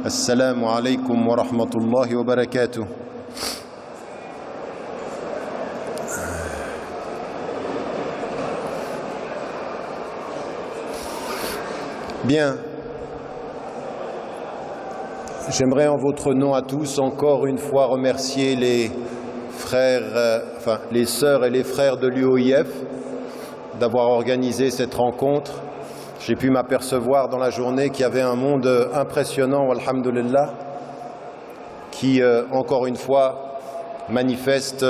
Assalamu alaikum wa rahmatullahi wa barakatuh. Bien, j'aimerais en votre nom à tous encore une fois remercier les frères, les sœurs et les frères de l'UOIF d'avoir organisé cette rencontre. J'ai pu m'apercevoir dans la journée qu'il y avait un monde impressionnant, alhamdulillah, qui encore une fois manifeste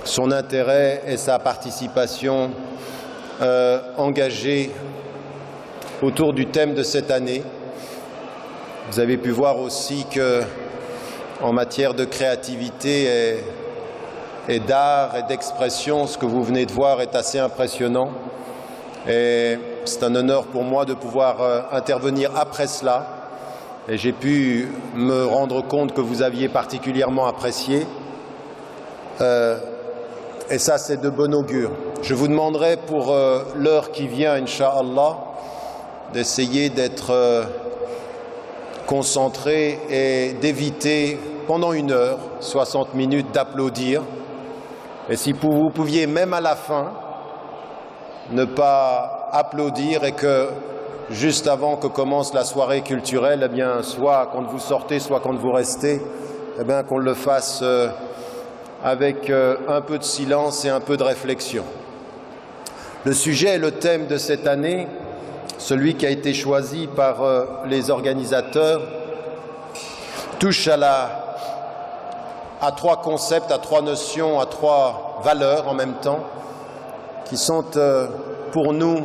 son intérêt et sa participation engagée autour du thème de cette année. Vous avez pu voir aussi que, en matière de créativité et d'art et d'expression, ce que vous venez de voir est assez impressionnant. Et c'est un honneur pour moi de pouvoir intervenir après cela. Et j'ai pu me rendre compte que vous aviez particulièrement apprécié. Et ça, c'est de bon augure. Je vous demanderai pour l'heure qui vient, Inch'Allah, d'essayer d'être concentré et d'éviter pendant 1 heure, 60 minutes, d'applaudir. Et si vous pouviez, même à la fin, ne pas applaudir et que, juste avant que commence la soirée culturelle, eh bien, soit quand vous sortez, soit quand vous restez, eh bien, qu'on le fasse avec un peu de silence et un peu de réflexion. Le sujet et le thème de cette année, celui qui a été choisi par les organisateurs, touche à 3 concepts, à 3 notions, à 3 valeurs en même temps, qui sont pour nous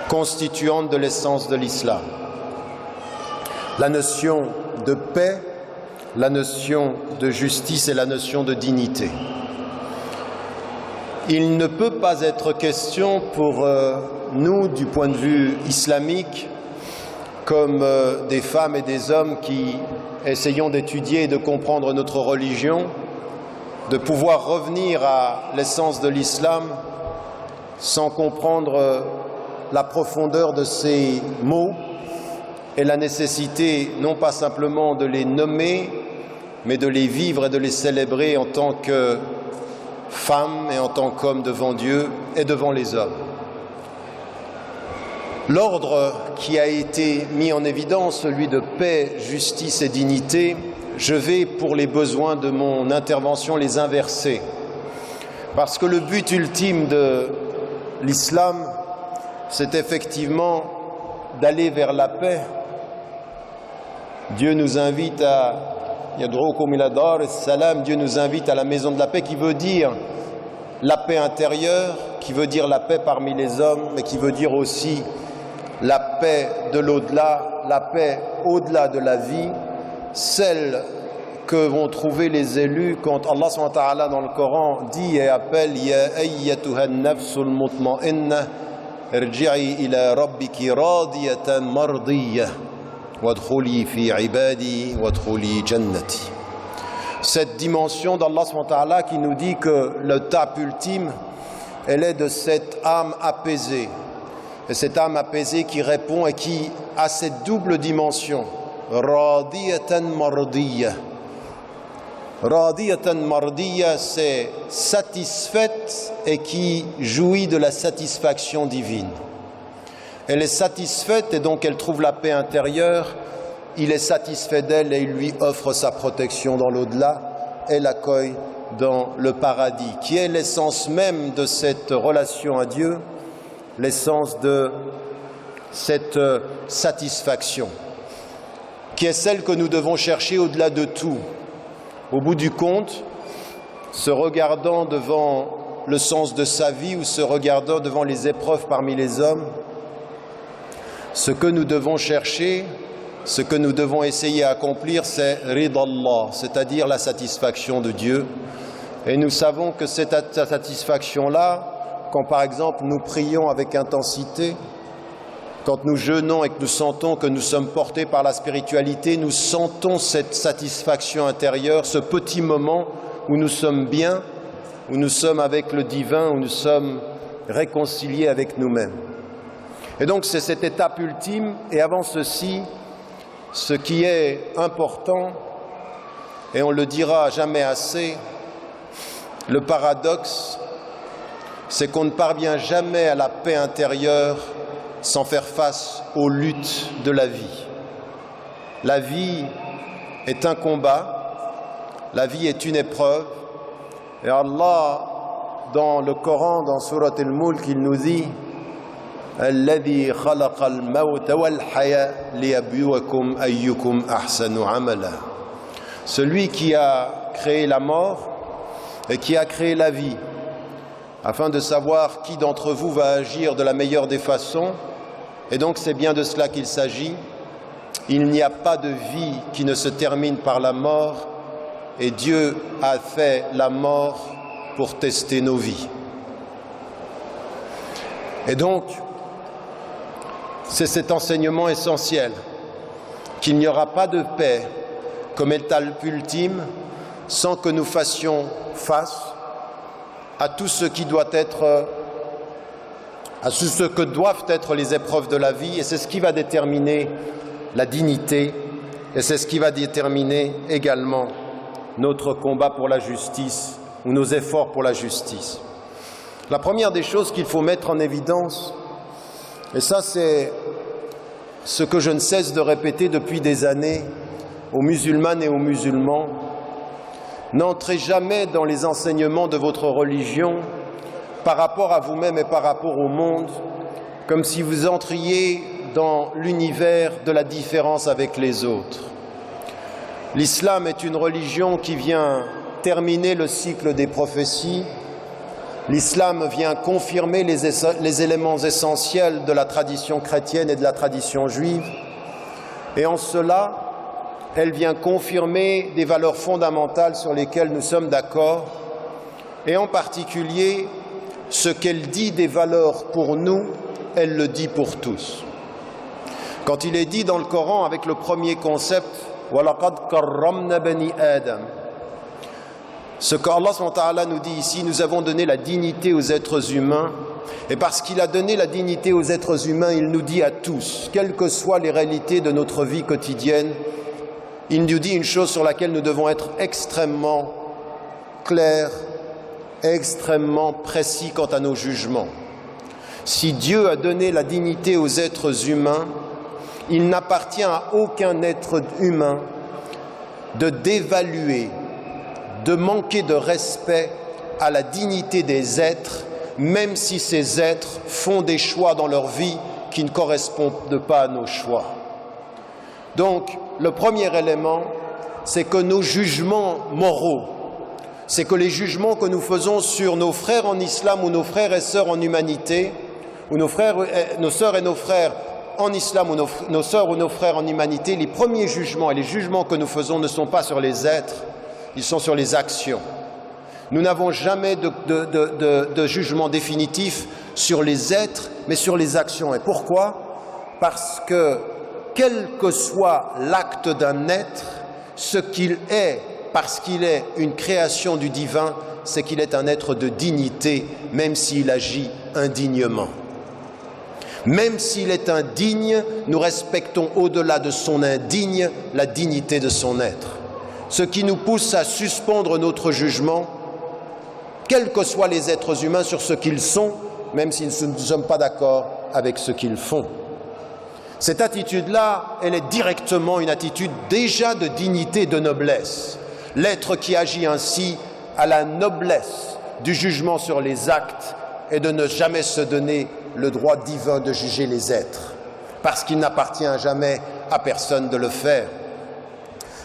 constituantes de l'essence de l'islam. La notion de paix, la notion de justice et la notion de dignité. Il ne peut pas être question pour nous, du point de vue islamique, comme des femmes et des hommes qui essayons d'étudier et de comprendre notre religion, de pouvoir revenir à l'essence de l'islam sans comprendre la profondeur de ces mots et la nécessité non pas simplement de les nommer, mais de les vivre et de les célébrer en tant que femmes et en tant qu'hommes devant Dieu et devant les hommes. L'ordre qui a été mis en évidence, celui de paix, justice et dignité, je vais, pour les besoins de mon intervention, les inverser. Parce que le but ultime de l'islam, c'est effectivement d'aller vers la paix. Dieu nous invite à Yad'ukum ila dar as-salam, Dieu nous invite à la maison de la paix, qui veut dire la paix intérieure, qui veut dire la paix parmi les hommes, mais qui veut dire aussi la paix de l'au-delà, la paix au-delà de la vie, celle que vont trouver les élus quand Allah subhanahu wa ta'ala dans le Coran dit et appelle Ya ayyatuha an-nafsul mutma'inna irji'i ila rabbiki radiyatan mardiyah wadkhuli fi ibadi wadkhuli jannati. Cette dimension d'Allah subhanahu wa ta'ala qui nous dit que le tape ultime, elle est de cette âme apaisée. Et cette âme apaisée qui répond et qui a cette double dimension. Radiyatan mardiyah. Radiyatan mardiyah, c'est satisfaite et qui jouit de la satisfaction divine. Elle est satisfaite et donc elle trouve la paix intérieure. Il est satisfait d'elle et il lui offre sa protection dans l'au-delà et l'accueille dans le paradis, qui est l'essence même de cette relation à Dieu, l'essence de cette satisfaction, qui est celle que nous devons chercher au-delà de tout. Au bout du compte, se regardant devant le sens de sa vie ou se regardant devant les épreuves parmi les hommes, ce que nous devons chercher, ce que nous devons essayer d'accomplir, c'est ridallah, c'est-à-dire la satisfaction de Dieu. Et nous savons que cette satisfaction-là, quand par exemple nous prions avec intensité, quand nous jeûnons et que nous sentons que nous sommes portés par la spiritualité, nous sentons cette satisfaction intérieure, ce petit moment où nous sommes bien, où nous sommes avec le divin, où nous sommes réconciliés avec nous-mêmes. Et donc c'est cette étape ultime, et avant ceci, Ce qui est important, et on le dira jamais assez, le paradoxe, c'est qu'on ne parvient jamais à la paix intérieure sans faire face aux luttes de la vie. La vie est un combat, la vie est une épreuve, et Allah, dans le Coran, dans Surat al-Mulk, il nous dit « Alladhi khalaqa al-mawta wal-haya liyabluwakum ayyukum ahsanu amala » Celui qui a créé la mort et qui a créé la vie, afin de savoir qui d'entre vous va agir de la meilleure des façons. Et donc c'est bien de cela qu'il s'agit. Il n'y a pas de vie qui ne se termine par la mort, et Dieu a fait la mort pour tester nos vies. Et donc, c'est cet enseignement essentiel, qu'il n'y aura pas de paix comme étape ultime sans que nous fassions face à tout ce qui doit être, à tout ce que doivent être les épreuves de la vie, et c'est ce qui va déterminer la dignité, et c'est ce qui va déterminer également notre combat pour la justice ou nos efforts pour la justice. La première des choses qu'il faut mettre en évidence, et ça c'est ce que je ne cesse de répéter depuis des années aux musulmanes et aux musulmans, n'entrez jamais dans les enseignements de votre religion par rapport à vous-même et par rapport au monde, comme si vous entriez dans l'univers de la différence avec les autres. L'islam est une religion qui vient terminer le cycle des prophéties. L'islam vient confirmer les éléments essentiels de la tradition chrétienne et de la tradition juive. Et en cela, elle vient confirmer des valeurs fondamentales sur lesquelles nous sommes d'accord, et en particulier, ce qu'elle dit des valeurs pour nous, elle le dit pour tous. Quand il est dit dans le Coran avec le premier concept, « وَلَقَدْ كَرَّمْنَا بَنِي آدَمَ » ce qu'Allah SWT nous dit ici, nous avons donné la dignité aux êtres humains, et parce qu'il a donné la dignité aux êtres humains, il nous dit à tous, quelles que soient les réalités de notre vie quotidienne, il nous dit une chose sur laquelle nous devons être extrêmement clairs, extrêmement précis quant à nos jugements. Si Dieu a donné la dignité aux êtres humains, il n'appartient à aucun être humain de dévaluer, de manquer de respect à la dignité des êtres, même si ces êtres font des choix dans leur vie qui ne correspondent pas à nos choix. Donc, le premier élément, c'est que nos jugements moraux, c'est que les jugements que nous faisons sur nos frères en islam ou nos frères et sœurs en humanité, ou nos sœurs et nos frères en islam ou nos sœurs ou nos frères en humanité, les premiers jugements et les jugements que nous faisons ne sont pas sur les êtres, ils sont sur les actions. Nous n'avons jamais de jugement définitif sur les êtres, mais sur les actions. Et pourquoi? Parce que, quel que soit l'acte d'un être, ce qu'il est, parce qu'il est une création du divin, c'est qu'il est un être de dignité, même s'il agit indignement. Même s'il est indigne, nous respectons au-delà de son indigne la dignité de son être. Ce qui nous pousse à suspendre notre jugement, quels que soient les êtres humains, sur ce qu'ils sont, même si nous ne sommes pas d'accord avec ce qu'ils font. Cette attitude-là, elle est directement une attitude déjà de dignité et de noblesse. L'être qui agit ainsi a la noblesse du jugement sur les actes et de ne jamais se donner le droit divin de juger les êtres, parce qu'il n'appartient jamais à personne de le faire.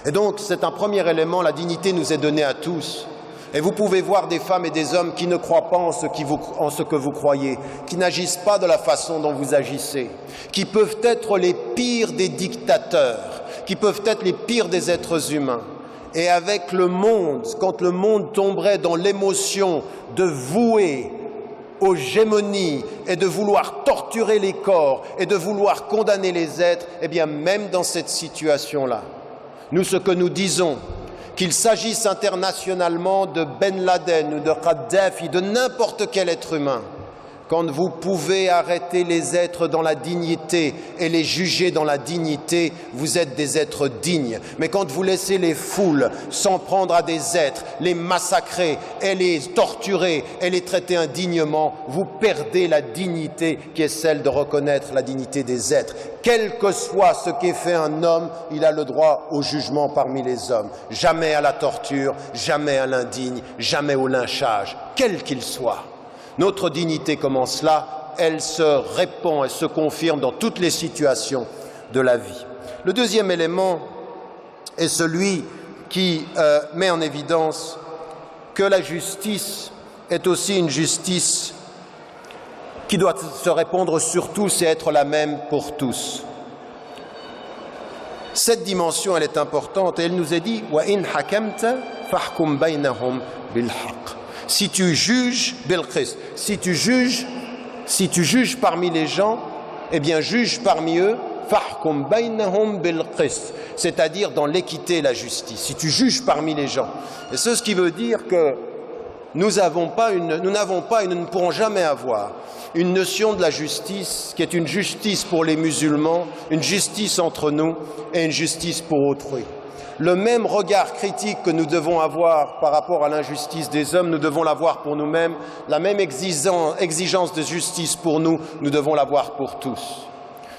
Et donc, c'est un premier élément, la dignité nous est donnée à tous. Et vous pouvez voir des femmes et des hommes qui ne croient pas en ce que vous croyez, qui n'agissent pas de la façon dont vous agissez, qui peuvent être les pires des dictateurs, qui peuvent être les pires des êtres humains. Et avec le monde, quand le monde tomberait dans l'émotion de vouer aux gémonies et de vouloir torturer les corps et de vouloir condamner les êtres, eh bien même dans cette situation-là, nous ce que nous disons, qu'il s'agisse internationalement de Ben Laden ou de Kadhafi, de n'importe quel être humain, quand vous pouvez arrêter les êtres dans la dignité et les juger dans la dignité, vous êtes des êtres dignes. Mais quand vous laissez les foules s'en prendre à des êtres, les massacrer et les torturer et les traiter indignement, vous perdez la dignité qui est celle de reconnaître la dignité des êtres. Quel que soit ce qu'ait fait un homme, il a le droit au jugement parmi les hommes. Jamais à la torture, jamais à l'indigne, jamais au lynchage, quel qu'il soit. Notre dignité commence là, elle se répand, elle se confirme dans toutes les situations de la vie. Le deuxième élément est celui qui met en évidence que la justice est aussi une justice qui doit se répandre sur tous et être la même pour tous. Cette dimension, elle est importante et elle nous est dit « Wa in hakamta fahkum baynahum bil haqq » Si tu juges, Bilqis, si tu juges parmi les gens, eh bien juge parmi eux, fahkum baynahum bilqis, c'est-à-dire dans l'équité et la justice. Si tu juges parmi les gens, et c'est ce qui veut dire que nous n'avons pas et nous ne pourrons jamais avoir une notion de la justice qui est une justice pour les musulmans, une justice entre nous et une justice pour autrui. Le même regard critique que nous devons avoir par rapport à l'injustice des hommes, nous devons l'avoir pour nous-mêmes. La même exigence de justice pour nous, nous devons l'avoir pour tous.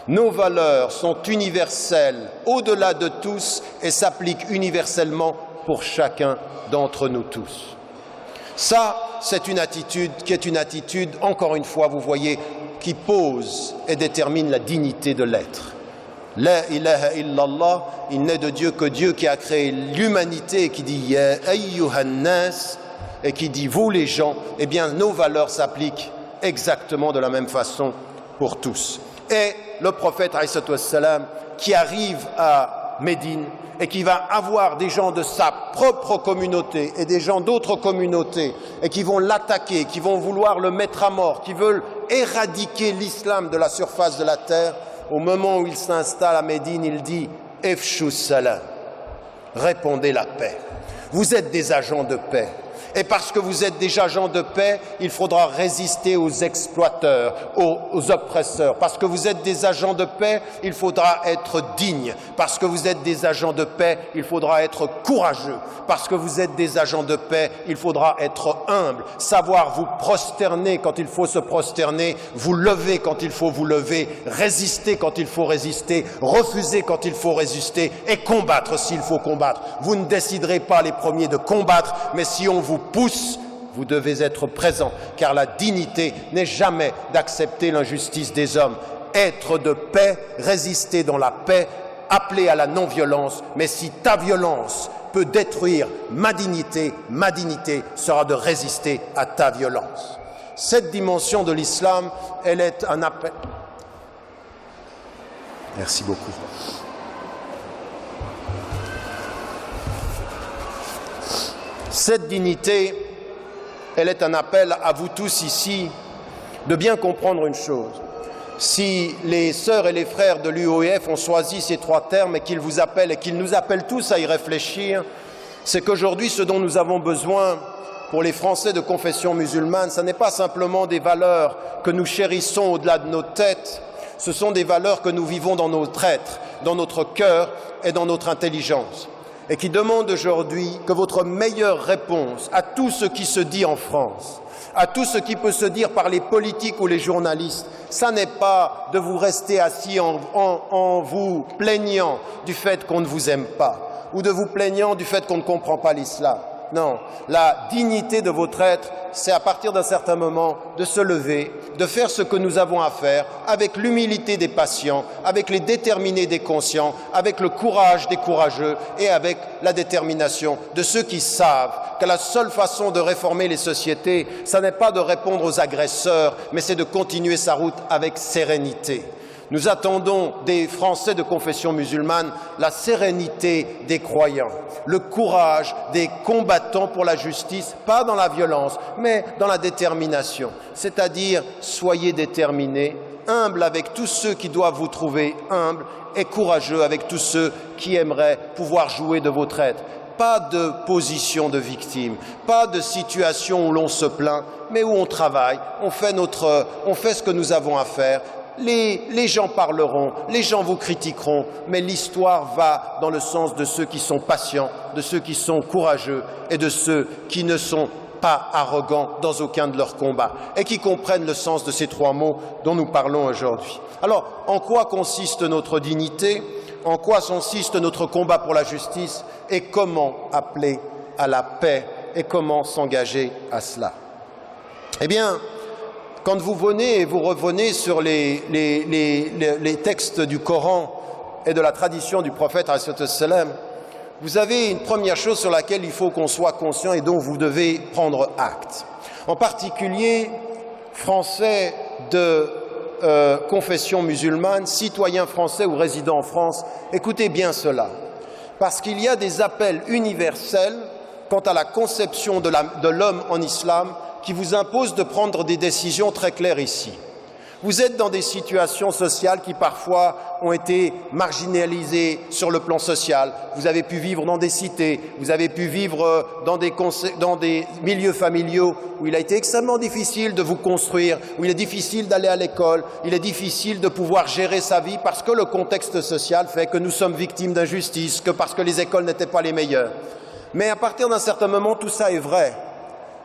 Nos valeurs sont universelles, au-delà de tous, et s'appliquent universellement pour chacun d'entre nous tous. Ça, c'est une attitude qui est une attitude, encore une fois, vous voyez, qui pose et détermine la dignité de l'être. La ilaha illallah, il n'est de Dieu que Dieu qui a créé l'humanité et qui dit « Ya ayyuhan nas » et qui dit « vous les gens », eh bien nos valeurs s'appliquent exactement de la même façon pour tous. Et le prophète alayhi wassalam, qui arrive à Médine et qui va avoir des gens de sa propre communauté et des gens d'autres communautés et qui vont l'attaquer, qui vont vouloir le mettre à mort, qui veulent éradiquer l'islam de la surface de la terre, au moment où il s'installe à Médine, il dit « Efshus salam » répandez la paix. Vous êtes des agents de paix. Et parce que vous êtes des agents de paix, il faudra résister aux exploiteurs, aux oppresseurs. Parce que vous êtes des agents de paix, il faudra être digne. Parce que vous êtes des agents de paix, il faudra être courageux. Parce que vous êtes des agents de paix, il faudra être humble. Savoir vous prosterner quand il faut se prosterner, vous lever quand il faut vous lever, résister quand il faut résister, refuser quand il faut résister et combattre s'il faut combattre. Vous ne déciderez pas les premiers de combattre, mais si on vous pousse, vous devez être présent, car la dignité n'est jamais d'accepter l'injustice des hommes. Être de paix, résister dans la paix, appeler à la non-violence, mais si ta violence peut détruire ma dignité sera de résister à ta violence. Cette dimension de l'islam, elle est un appel. Merci beaucoup. Cette dignité, elle est un appel à vous tous ici de bien comprendre une chose. Si les sœurs et les frères de l'UOIF ont choisi ces trois termes et qu'ils vous appellent et qu'ils nous appellent tous à y réfléchir, c'est qu'aujourd'hui, ce dont nous avons besoin pour les Français de confession musulmane, ce n'est pas simplement des valeurs que nous chérissons au-delà de nos têtes, ce sont des valeurs que nous vivons dans notre être, dans notre cœur et dans notre intelligence. Et qui demande aujourd'hui que votre meilleure réponse à tout ce qui se dit en France, à tout ce qui peut se dire par les politiques ou les journalistes, ça n'est pas de vous rester assis en vous plaignant du fait qu'on ne vous aime pas, ou de vous plaignant du fait qu'on ne comprend pas l'islam. Non, la dignité de votre être, c'est à partir d'un certain moment de se lever, de faire ce que nous avons à faire, avec l'humilité des patients, avec les déterminés des conscients, avec le courage des courageux et avec la détermination de ceux qui savent que la seule façon de réformer les sociétés, ça n'est pas de répondre aux agresseurs, mais c'est de continuer sa route avec sérénité. Nous attendons des Français de confession musulmane la sérénité des croyants, le courage des combattants pour la justice, pas dans la violence, mais dans la détermination. C'est-à-dire, soyez déterminés, humbles avec tous ceux qui doivent vous trouver humbles et courageux avec tous ceux qui aimeraient pouvoir jouer de votre être. pas de position de victime, pas de situation où l'on se plaint, mais où on travaille, on fait ce que nous avons à faire. Les gens parleront, les gens vous critiqueront, mais l'histoire va dans le sens de ceux qui sont patients, de ceux qui sont courageux et de ceux qui ne sont pas arrogants dans aucun de leurs combats et qui comprennent le sens de ces 3 mots dont nous parlons aujourd'hui. Alors, en quoi consiste notre dignité? En quoi consiste notre combat pour la justice? Et comment appeler à la paix? Et comment s'engager à cela? Eh bien, quand vous venez et vous revenez sur les textes du Coran et de la tradition du prophète, vous avez une première chose sur laquelle il faut qu'on soit conscient et dont vous devez prendre acte. En particulier, Français de confession musulmane, citoyens français ou résidents en France, écoutez bien cela, parce qu'il y a des appels universels quant à la conception de l'homme en islam qui vous impose de prendre des décisions très claires ici. Vous êtes dans des situations sociales qui parfois ont été marginalisées sur le plan social. Vous avez pu vivre dans des cités, vous avez pu vivre dans des milieux familiaux où il a été extrêmement difficile de vous construire, où il est difficile d'aller à l'école, il est difficile de pouvoir gérer sa vie parce que le contexte social fait que nous sommes victimes d'injustice, que parce que les écoles n'étaient pas les meilleures. Mais à partir d'un certain moment, tout ça est vrai.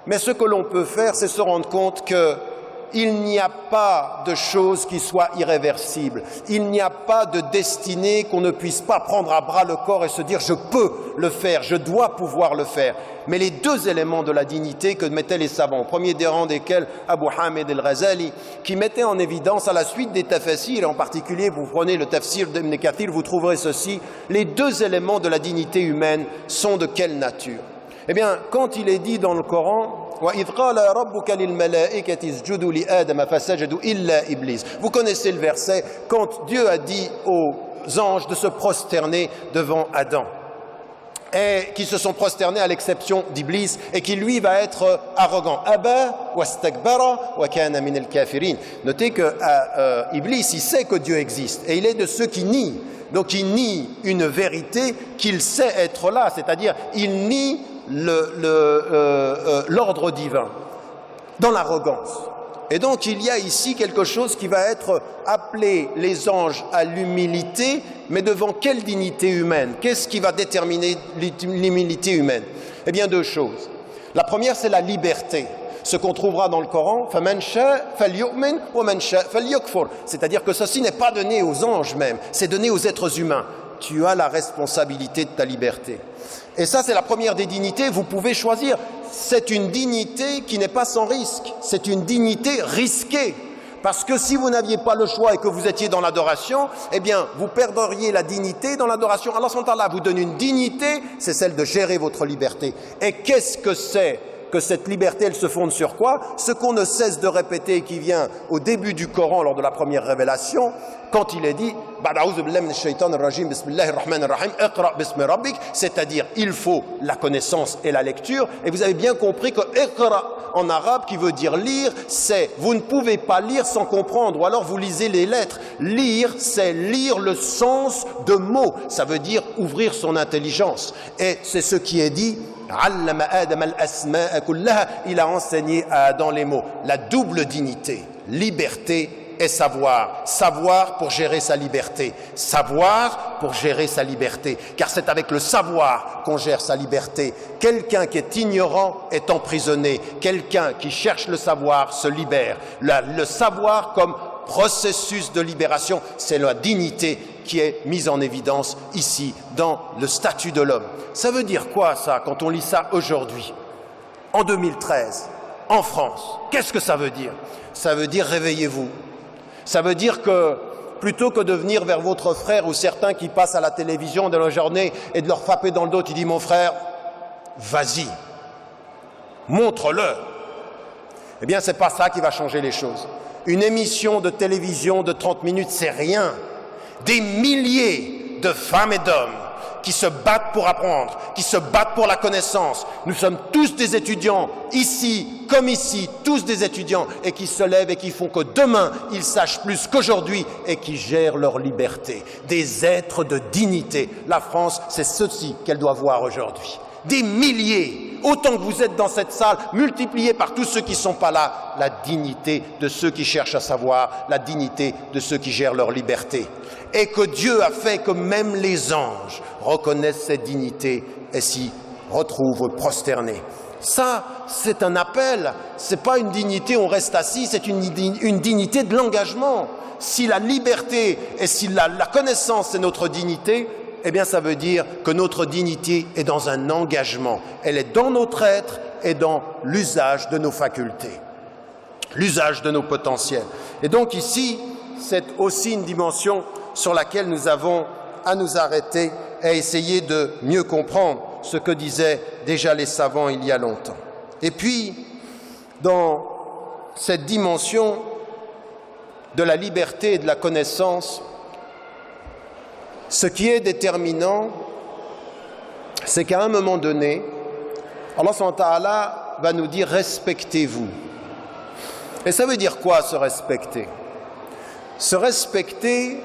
Mais ce que l'on peut faire, c'est se rendre compte qu'il n'y a pas de choses qui soient irréversibles. Il n'y a pas de destinée qu'on ne puisse pas prendre à bras le corps et se dire « je peux le faire, je dois pouvoir le faire ». Mais les 2 éléments de la dignité que mettaient les savants, au premier des rangs desquels Abu Hamid al-Ghazali, qui mettait en évidence à la suite des tafsirs, en particulier vous prenez le tafsir d'Ibn Kathir, vous trouverez ceci, les 2 éléments de la dignité humaine sont de quelle nature? Eh bien, quand il est dit dans le Coran, vous connaissez le verset, quand Dieu a dit aux anges de se prosterner devant Adam, et qui se sont prosternés à l'exception d'Iblis, et qui lui va être arrogant. Notez que Iblis, il sait que Dieu existe, et il est de ceux qui nient. Donc il nie une vérité qu'il sait être là, c'est-à-dire il nie l'ordre divin, dans l'arrogance. Et donc il y a ici quelque chose qui va être appelé les anges à l'humilité, mais devant quelle dignité humaine? Qu'est-ce qui va déterminer l'humilité humaine? Eh bien 2 choses. La première, c'est la liberté. Ce qu'on trouvera dans le Coran, c'est-à-dire que ceci n'est pas donné aux anges même, c'est donné aux êtres humains. Tu as la responsabilité de ta liberté. Et ça, c'est la première des dignités, vous pouvez choisir. C'est une dignité qui n'est pas sans risque, c'est une dignité risquée. Parce que si vous n'aviez pas le choix et que vous étiez dans l'adoration, eh bien, vous perdriez la dignité dans l'adoration. Allah subhanahu wa ta'ala vous donne une dignité, c'est celle de gérer votre liberté. Et qu'est-ce que c'est que cette liberté, elle se fonde sur quoi? Ce qu'on ne cesse de répéter et qui vient au début du Coran lors de la première révélation, quand il est dit c'est-à-dire il faut la connaissance et la lecture, et vous avez bien compris que iqra en arabe qui veut dire lire, c'est vous ne pouvez pas lire sans comprendre, ou alors vous lisez les lettres. Lire, c'est lire le sens de mots, ça veut dire ouvrir son intelligence, et c'est ce qui est dit. Il a enseigné à Adam les mots, la double dignité, liberté et savoir. Savoir pour gérer sa liberté. Savoir pour gérer sa liberté. Car c'est avec le savoir qu'on gère sa liberté. Quelqu'un qui est ignorant est emprisonné. Quelqu'un qui cherche le savoir se libère. Le savoir comme processus de libération, c'est la dignité qui est mise en évidence ici dans le statut de l'homme. Ça veut dire quoi ça quand on lit ça aujourd'hui, en 2013, en France? Qu'est-ce que ça veut dire? Ça veut dire réveillez-vous. Ça veut dire que plutôt que de venir vers votre frère ou certains qui passent à la télévision de la journée et de leur frapper dans le dos, tu dis mon frère, vas-y, montre-le. Eh bien, c'est pas ça qui va changer les choses. Une émission de télévision de 30 minutes, c'est rien. Des milliers de femmes et d'hommes qui se battent pour apprendre, qui se battent pour la connaissance. Nous sommes tous des étudiants, ici comme ici, tous des étudiants, et qui se lèvent et qui font que demain, ils sachent plus qu'aujourd'hui et qui gèrent leur liberté. Des êtres de dignité. La France, c'est ceci qu'elle doit voir aujourd'hui. des milliers, autant que vous êtes dans cette salle, multiplié par tous ceux qui ne sont pas là, la dignité de ceux qui cherchent à savoir, la dignité de ceux qui gèrent leur liberté. Et que Dieu a fait que même les anges reconnaissent cette dignité et s'y retrouvent prosternés. Ça, c'est un appel, ce n'est pas une dignité, on reste assis, c'est une dignité de l'engagement. Si la liberté et si la connaissance est notre dignité, eh bien ça veut dire que notre dignité est dans un engagement. Elle est dans notre être et dans l'usage de nos facultés, l'usage de nos potentiels. Et donc ici, c'est aussi une dimension sur laquelle nous avons à nous arrêter et à essayer de mieux comprendre ce que disaient déjà les savants il y a longtemps. Et puis, dans cette dimension de la liberté et de la connaissance, ce qui est déterminant, c'est qu'à un moment donné, Allah subhanahu wa ta'ala va nous dire « respectez-vous ». Et ça veut dire quoi, se respecter? Se respecter,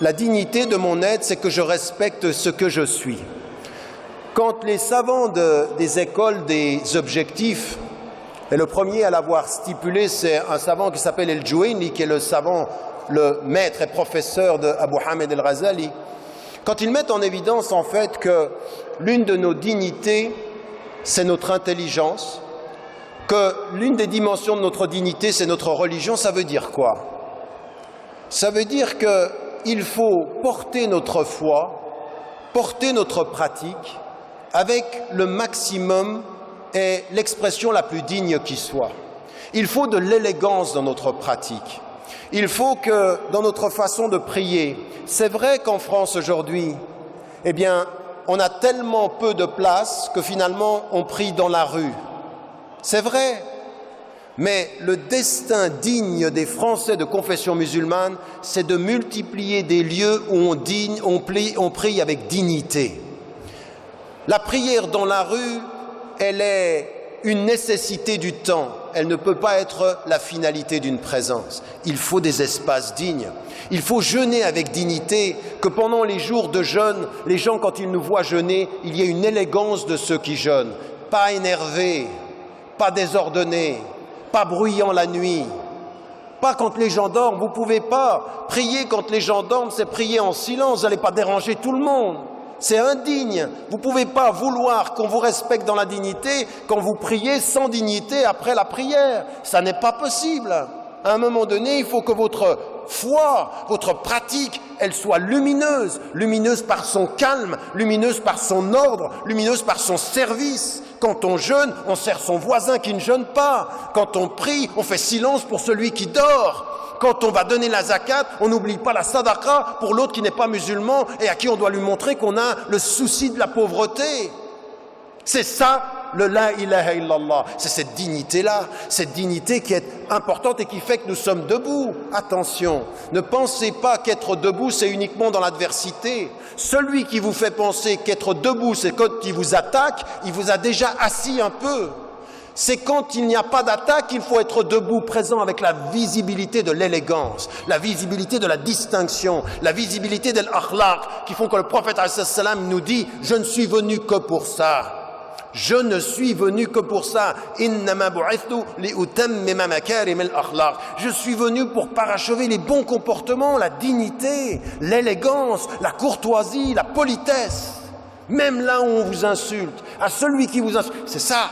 la dignité de mon être, c'est que je respecte ce que je suis. Quand les savants des écoles des objectifs, et le premier à l'avoir stipulé, c'est un savant qui s'appelle El-Juwayni, qui est le maître et professeur de Abu Hamid al-Ghazali, quand ils mettent en évidence en fait que l'une de nos dignités, c'est notre intelligence, que l'une des dimensions de notre dignité, c'est notre religion, ça veut dire quoi? Ça veut dire qu'il faut porter notre foi, porter notre pratique avec le maximum et l'expression la plus digne qui soit. Il faut de l'élégance dans notre pratique. Il faut que dans notre façon de prier, c'est vrai qu'en France aujourd'hui, eh bien, on a tellement peu de place que finalement on prie dans la rue. C'est vrai, mais le destin digne des Français de confession musulmane, c'est de multiplier des lieux où on prie avec dignité. La prière dans la rue, elle est une nécessité du temps. Elle ne peut pas être la finalité d'une présence. Il faut des espaces dignes. Il faut jeûner avec dignité, que pendant les jours de jeûne, les gens, quand ils nous voient jeûner, il y ait une élégance de ceux qui jeûnent. Pas énervés, pas désordonnés, pas bruyants la nuit. Pas quand les gens dorment. Vous ne pouvez pas prier quand les gens dorment, c'est prier en silence. Vous n'allez pas déranger tout le monde. C'est indigne. Vous ne pouvez pas vouloir qu'on vous respecte dans la dignité quand vous priez sans dignité après la prière. Ça n'est pas possible. À un moment donné, il faut que votre foi, votre pratique, elle soit lumineuse. Lumineuse par son calme, lumineuse par son ordre, lumineuse par son service. Quand on jeûne, on sert son voisin qui ne jeûne pas. Quand on prie, on fait silence pour celui qui dort. Quand on va donner la zakat, on n'oublie pas la sadaqa pour l'autre qui n'est pas musulman et à qui on doit lui montrer qu'on a le souci de la pauvreté. C'est ça le la ilaha illallah. C'est cette dignité-là, cette dignité qui est importante et qui fait que nous sommes debout. Attention, ne pensez pas qu'être debout, c'est uniquement dans l'adversité. Celui qui vous fait penser qu'être debout, c'est quand il vous attaque, il vous a déjà assis un peu. C'est quand il n'y a pas d'attaque qu'il faut être debout, présent avec la visibilité de l'élégance, la visibilité de la distinction, la visibilité de l'akhlaq, qui font que le prophète ﷺ nous dit « Je ne suis venu que pour ça. Je ne suis venu que pour ça. Innama bu'ithtu li'utammima makarim al-akhlaq. Je suis venu pour parachever les bons comportements, la dignité, l'élégance, la courtoisie, la politesse. Même là où on vous insulte, à celui qui vous insulte, c'est ça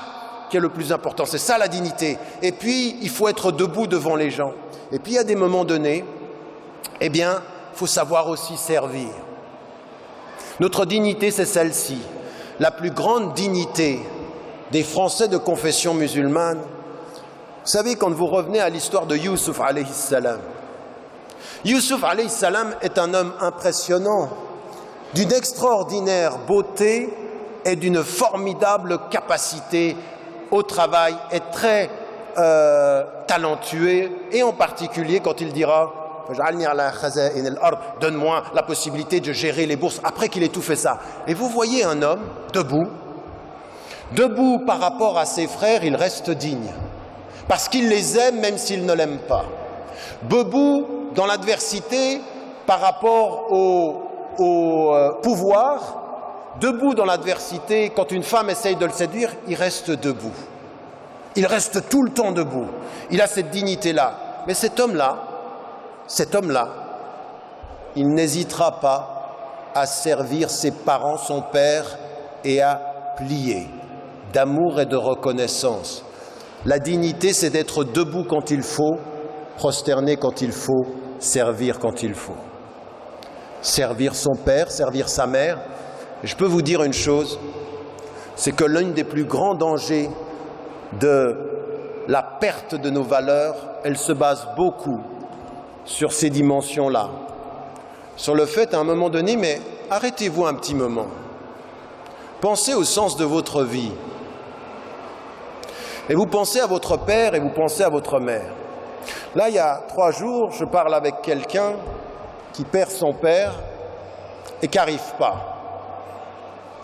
qui est le plus important, c'est ça la dignité. Et puis, il faut être debout devant les gens. Et puis, à des moments donnés, eh bien, il faut savoir aussi servir. Notre dignité, c'est celle-ci. La plus grande dignité des Français de confession musulmane. Vous savez, quand vous revenez à l'histoire de Youssouf alayhi salam, Youssouf alayhi salam est un homme impressionnant, d'une extraordinaire beauté et d'une formidable capacité au travail, est très talentueux, et en particulier quand il dira « Donne-moi la possibilité de gérer les bourses », après qu'il ait tout fait ça. Et vous voyez un homme debout par rapport à ses frères, il reste digne, parce qu'il les aime même s'il ne l'aime pas. Debout dans l'adversité par rapport au pouvoir, debout dans l'adversité. Quand une femme essaye de le séduire, il reste debout. Il reste tout le temps debout. Il a cette dignité-là. Mais cet homme-là, il n'hésitera pas à servir ses parents, son père, et à plier d'amour et de reconnaissance. La dignité, c'est d'être debout quand il faut, prosterné quand il faut, servir quand il faut. Servir son père, servir sa mère. Je peux vous dire une chose, c'est que l'un des plus grands dangers de la perte de nos valeurs, elle se base beaucoup sur ces dimensions-là. Sur le fait, à un moment donné, mais arrêtez-vous un petit moment. Pensez au sens de votre vie. Et vous pensez à votre père et vous pensez à votre mère. Là, il y a 3 jours, je parle avec quelqu'un qui perd son père et qui n'arrive pas.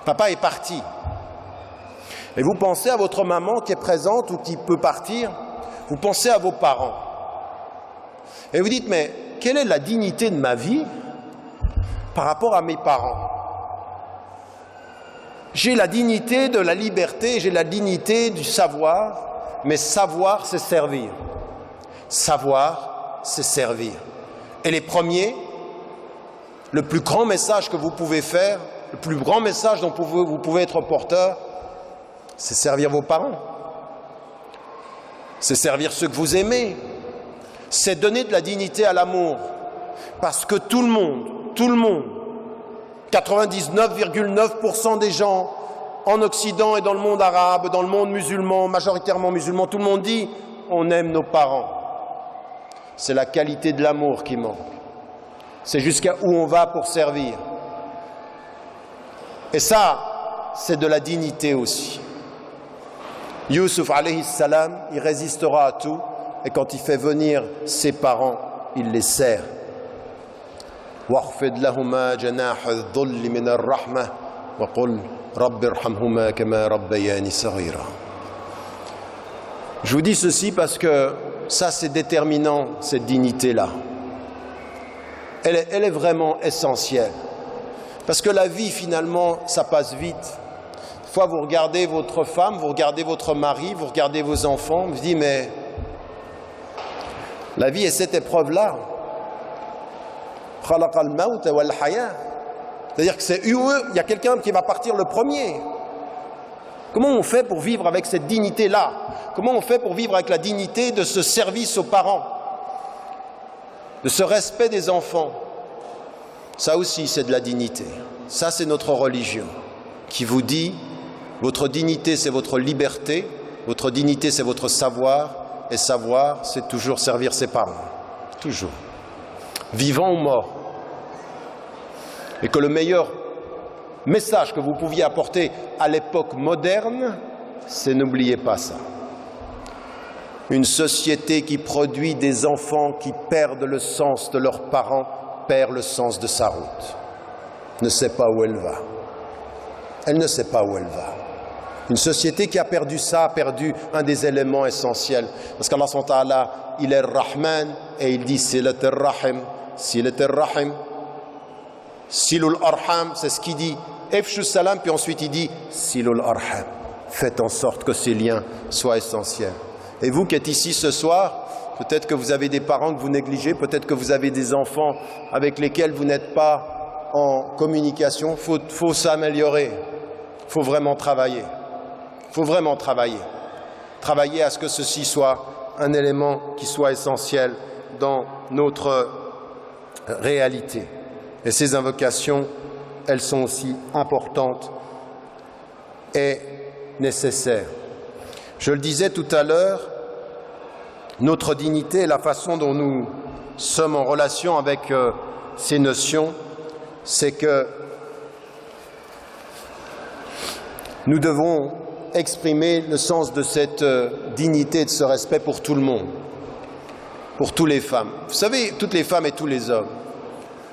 Papa est parti. Et vous pensez à votre maman qui est présente ou qui peut partir. Vous pensez à vos parents. Et vous dites, mais quelle est la dignité de ma vie par rapport à mes parents? J'ai la dignité de la liberté, j'ai la dignité du savoir, mais savoir, c'est servir. Savoir, c'est servir. Et les premiers, le plus grand message que vous pouvez faire, le plus grand message dont vous pouvez être porteur, c'est servir vos parents. C'est servir ceux que vous aimez. C'est donner de la dignité à l'amour. Parce que tout le monde, 99,9% des gens en Occident et dans le monde arabe, dans le monde musulman, majoritairement musulman, tout le monde dit on aime nos parents. C'est la qualité de l'amour qui manque. C'est jusqu'à où on va pour servir. Et ça, c'est de la dignité aussi. Youssouf alayhi salam, il résistera à tout et quand il fait venir ses parents, il les sert. واخفض لهما جناح الذل من الرحمة وقل رب ارحمهما كما ربياني صغيرا. Je vous dis ceci parce que ça c'est déterminant, cette dignité-là. Elle est vraiment essentielle. Parce que la vie finalement, ça passe vite. Une fois vous regardez votre femme, vous regardez votre mari, vous regardez vos enfants, vous dites mais la vie est cette épreuve-là. C'est-à-dire que c'est il y a quelqu'un qui va partir le premier. Comment on fait pour vivre avec cette dignité-là? Comment on fait pour vivre avec la dignité de ce service aux parents, de ce respect des enfants? Ça aussi, c'est de la dignité. Ça, c'est notre religion qui vous dit votre dignité, c'est votre liberté, votre dignité, c'est votre savoir, et savoir, c'est toujours servir ses parents. Toujours. Vivant ou mort. Et que le meilleur message que vous pouviez apporter à l'époque moderne, c'est n'oubliez pas ça. Une société qui produit des enfants qui perdent le sens de leurs parents, perd le sens de sa route. Ne sait pas où elle va. Elle ne sait pas où elle va. Une société qui a perdu ça, a perdu un des éléments essentiels. Parce qu'Allah subhanahu wa ta'ala, il est Rahman, et il dit Silat ar-Rahim, Silat ar-Rahim, Silul Arham, c'est ce qu'il dit. Efshu Salam, puis ensuite il dit Silul Arham. Faites en sorte que ces liens soient essentiels. Et vous qui êtes ici ce soir, peut-être que vous avez des parents que vous négligez, peut-être que vous avez des enfants avec lesquels vous n'êtes pas en communication. Faut s'améliorer. Faut vraiment travailler. Faut vraiment travailler. Travailler à ce que ceci soit un élément qui soit essentiel dans notre réalité. Et ces invocations, elles sont aussi importantes et nécessaires. Je le disais tout à l'heure, notre dignité et la façon dont nous sommes en relation avec ces notions, c'est que nous devons exprimer le sens de cette dignité et de ce respect pour tout le monde, pour toutes les femmes. Vous savez, toutes les femmes et tous les hommes.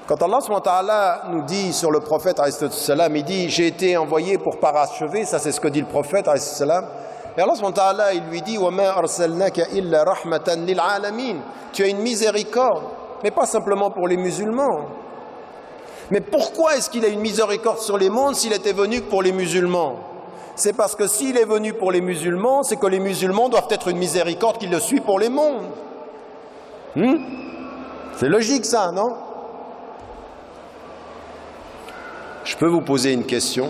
Quand Allah subhanahu wa ta'ala nous dit sur le prophète, il dit « J'ai été envoyé pour parachever », ça c'est ce que dit le prophète, et Allah subhanahu wa ta'ala, il lui dit « وَمَا أَرْسَلْنَاكَ إِلَّا رَحْمَةً لِلْعَالَمِينَ » Tu as une miséricorde, mais pas simplement pour les musulmans. Mais pourquoi est-ce qu'il a une miséricorde sur les mondes s'il était venu pour les musulmans? C'est parce que s'il est venu pour les musulmans, c'est que les musulmans doivent être une miséricorde qui le suit pour les mondes. C'est logique ça, non? Je peux vous poser une question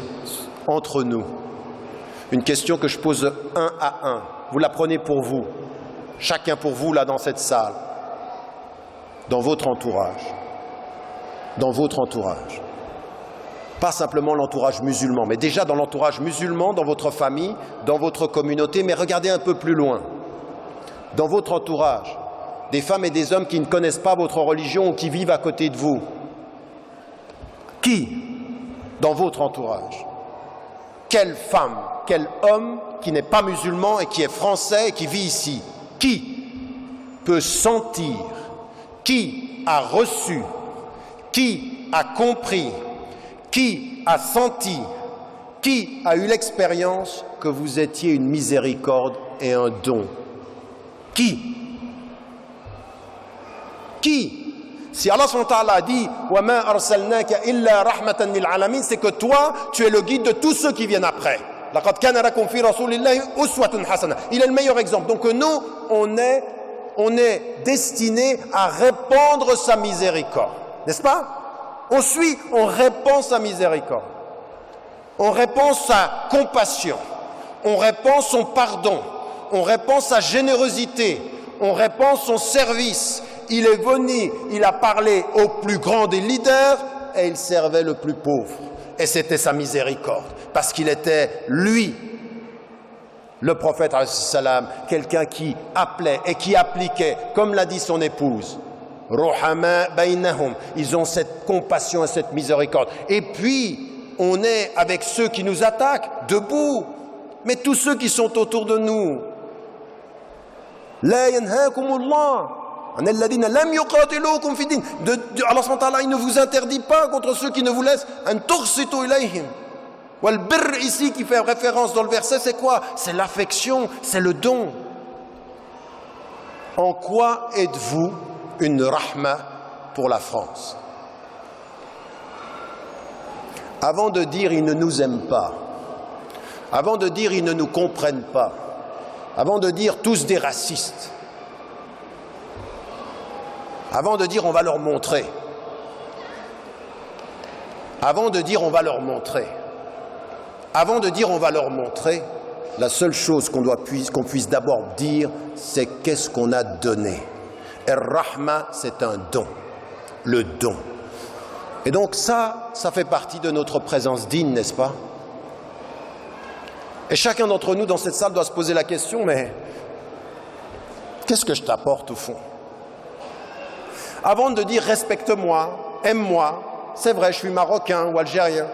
entre nous. Une question que je pose un à un. Vous la prenez pour vous. Chacun pour vous, là, dans cette salle. Dans votre entourage. Dans votre entourage. Pas simplement l'entourage musulman, mais déjà dans l'entourage musulman, dans votre famille, dans votre communauté, mais regardez un peu plus loin. Dans votre entourage, des femmes et des hommes qui ne connaissent pas votre religion ou qui vivent à côté de vous. Qui, dans votre entourage? Quelle femme, quel homme qui n'est pas musulman et qui est français et qui vit ici? Qui peut sentir? Qui a reçu? Qui a compris? Qui a senti? Qui a eu l'expérience que vous étiez une miséricorde et un don? Qui? Qui? Si Allah a dit « Wa ma arsalnaka illa rahmatan lil alamin », c'est que toi, tu es le guide de tous ceux qui viennent après. Laqad kana lakum fi rasulillahi uswatun hasana. Il est le meilleur exemple. Donc nous, on est destiné à répandre sa miséricorde. N'est-ce pas? On suit, on répand sa miséricorde. On répand sa compassion. On répand son pardon. On répand sa générosité. On répand son service. Il est venu, il a parlé au plus grand des leaders et il servait le plus pauvre. Et c'était sa miséricorde. Parce qu'il était, lui, le prophète, quelqu'un qui appelait et qui appliquait, comme l'a dit son épouse. Ruhama bainahum. Ils ont cette compassion et cette miséricorde. Et puis, on est avec ceux qui nous attaquent, debout. Mais tous ceux qui sont autour de nous. La yanhakumullah. Allah il ne vous interdit pas contre ceux qui ne vous laissent un tuqsitu ilayhim. Wal birr ici qui fait référence dans le verset, c'est quoi? C'est l'affection, c'est le don. En quoi êtes-vous une rahma pour la France? Avant de dire ils ne nous aiment pas, avant de dire ils ne nous comprennent pas, avant de dire tous des racistes, avant de dire on va leur montrer, avant de dire on va leur montrer, avant de dire on va leur montrer, la seule chose qu'on puisse d'abord dire, c'est qu'est-ce qu'on a donné. Ar-Rahma, c'est un don, le don. Et donc ça fait partie de notre présence digne, n'est-ce pas? Et chacun d'entre nous dans cette salle doit se poser la question, mais qu'est-ce que je t'apporte au fond? Avant de dire respecte-moi, aime-moi, c'est vrai, je suis marocain ou algérien,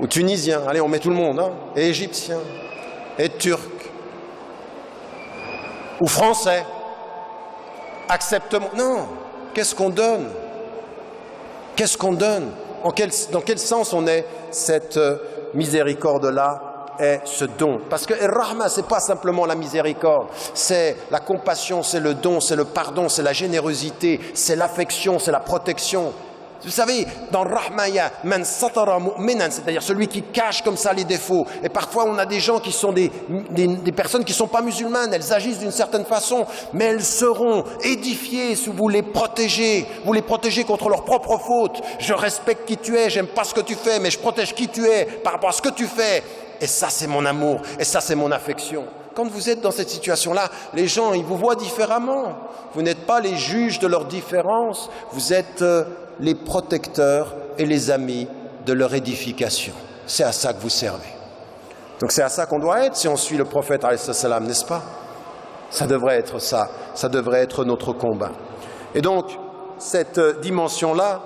ou tunisien, allez on met tout le monde, hein, et égyptien, et turc, ou français, accepte-moi. Non, qu'est-ce qu'on donne? Qu'est-ce qu'on donne? Dans quel sens on est cette miséricorde-là et ce don? Parce que Ar-Rahma, c'est pas simplement la miséricorde, c'est la compassion, c'est le don, c'est le pardon, c'est la générosité, c'est l'affection, c'est la protection. Vous savez, dans Rahma, il y a man satara mu'minan, c'est-à-dire celui qui cache comme ça les défauts. Et parfois, on a des gens qui sont des personnes qui ne sont pas musulmanes, elles agissent d'une certaine façon, mais elles seront édifiées si vous les protégez contre leurs propres fautes. Je respecte qui tu es, j'aime pas ce que tu fais, mais je protège qui tu es par rapport à ce que tu fais. Et ça, c'est mon amour, et ça, c'est mon affection. Quand vous êtes dans cette situation-là, les gens, ils vous voient différemment. Vous n'êtes pas les juges de leurs différences, vous êtes les protecteurs et les amis de leur édification. C'est à ça que vous servez. Donc c'est à ça qu'on doit être si on suit le prophète, n'est-ce pas? Ça devrait être ça, ça devrait être notre combat. Et donc, cette dimension-là,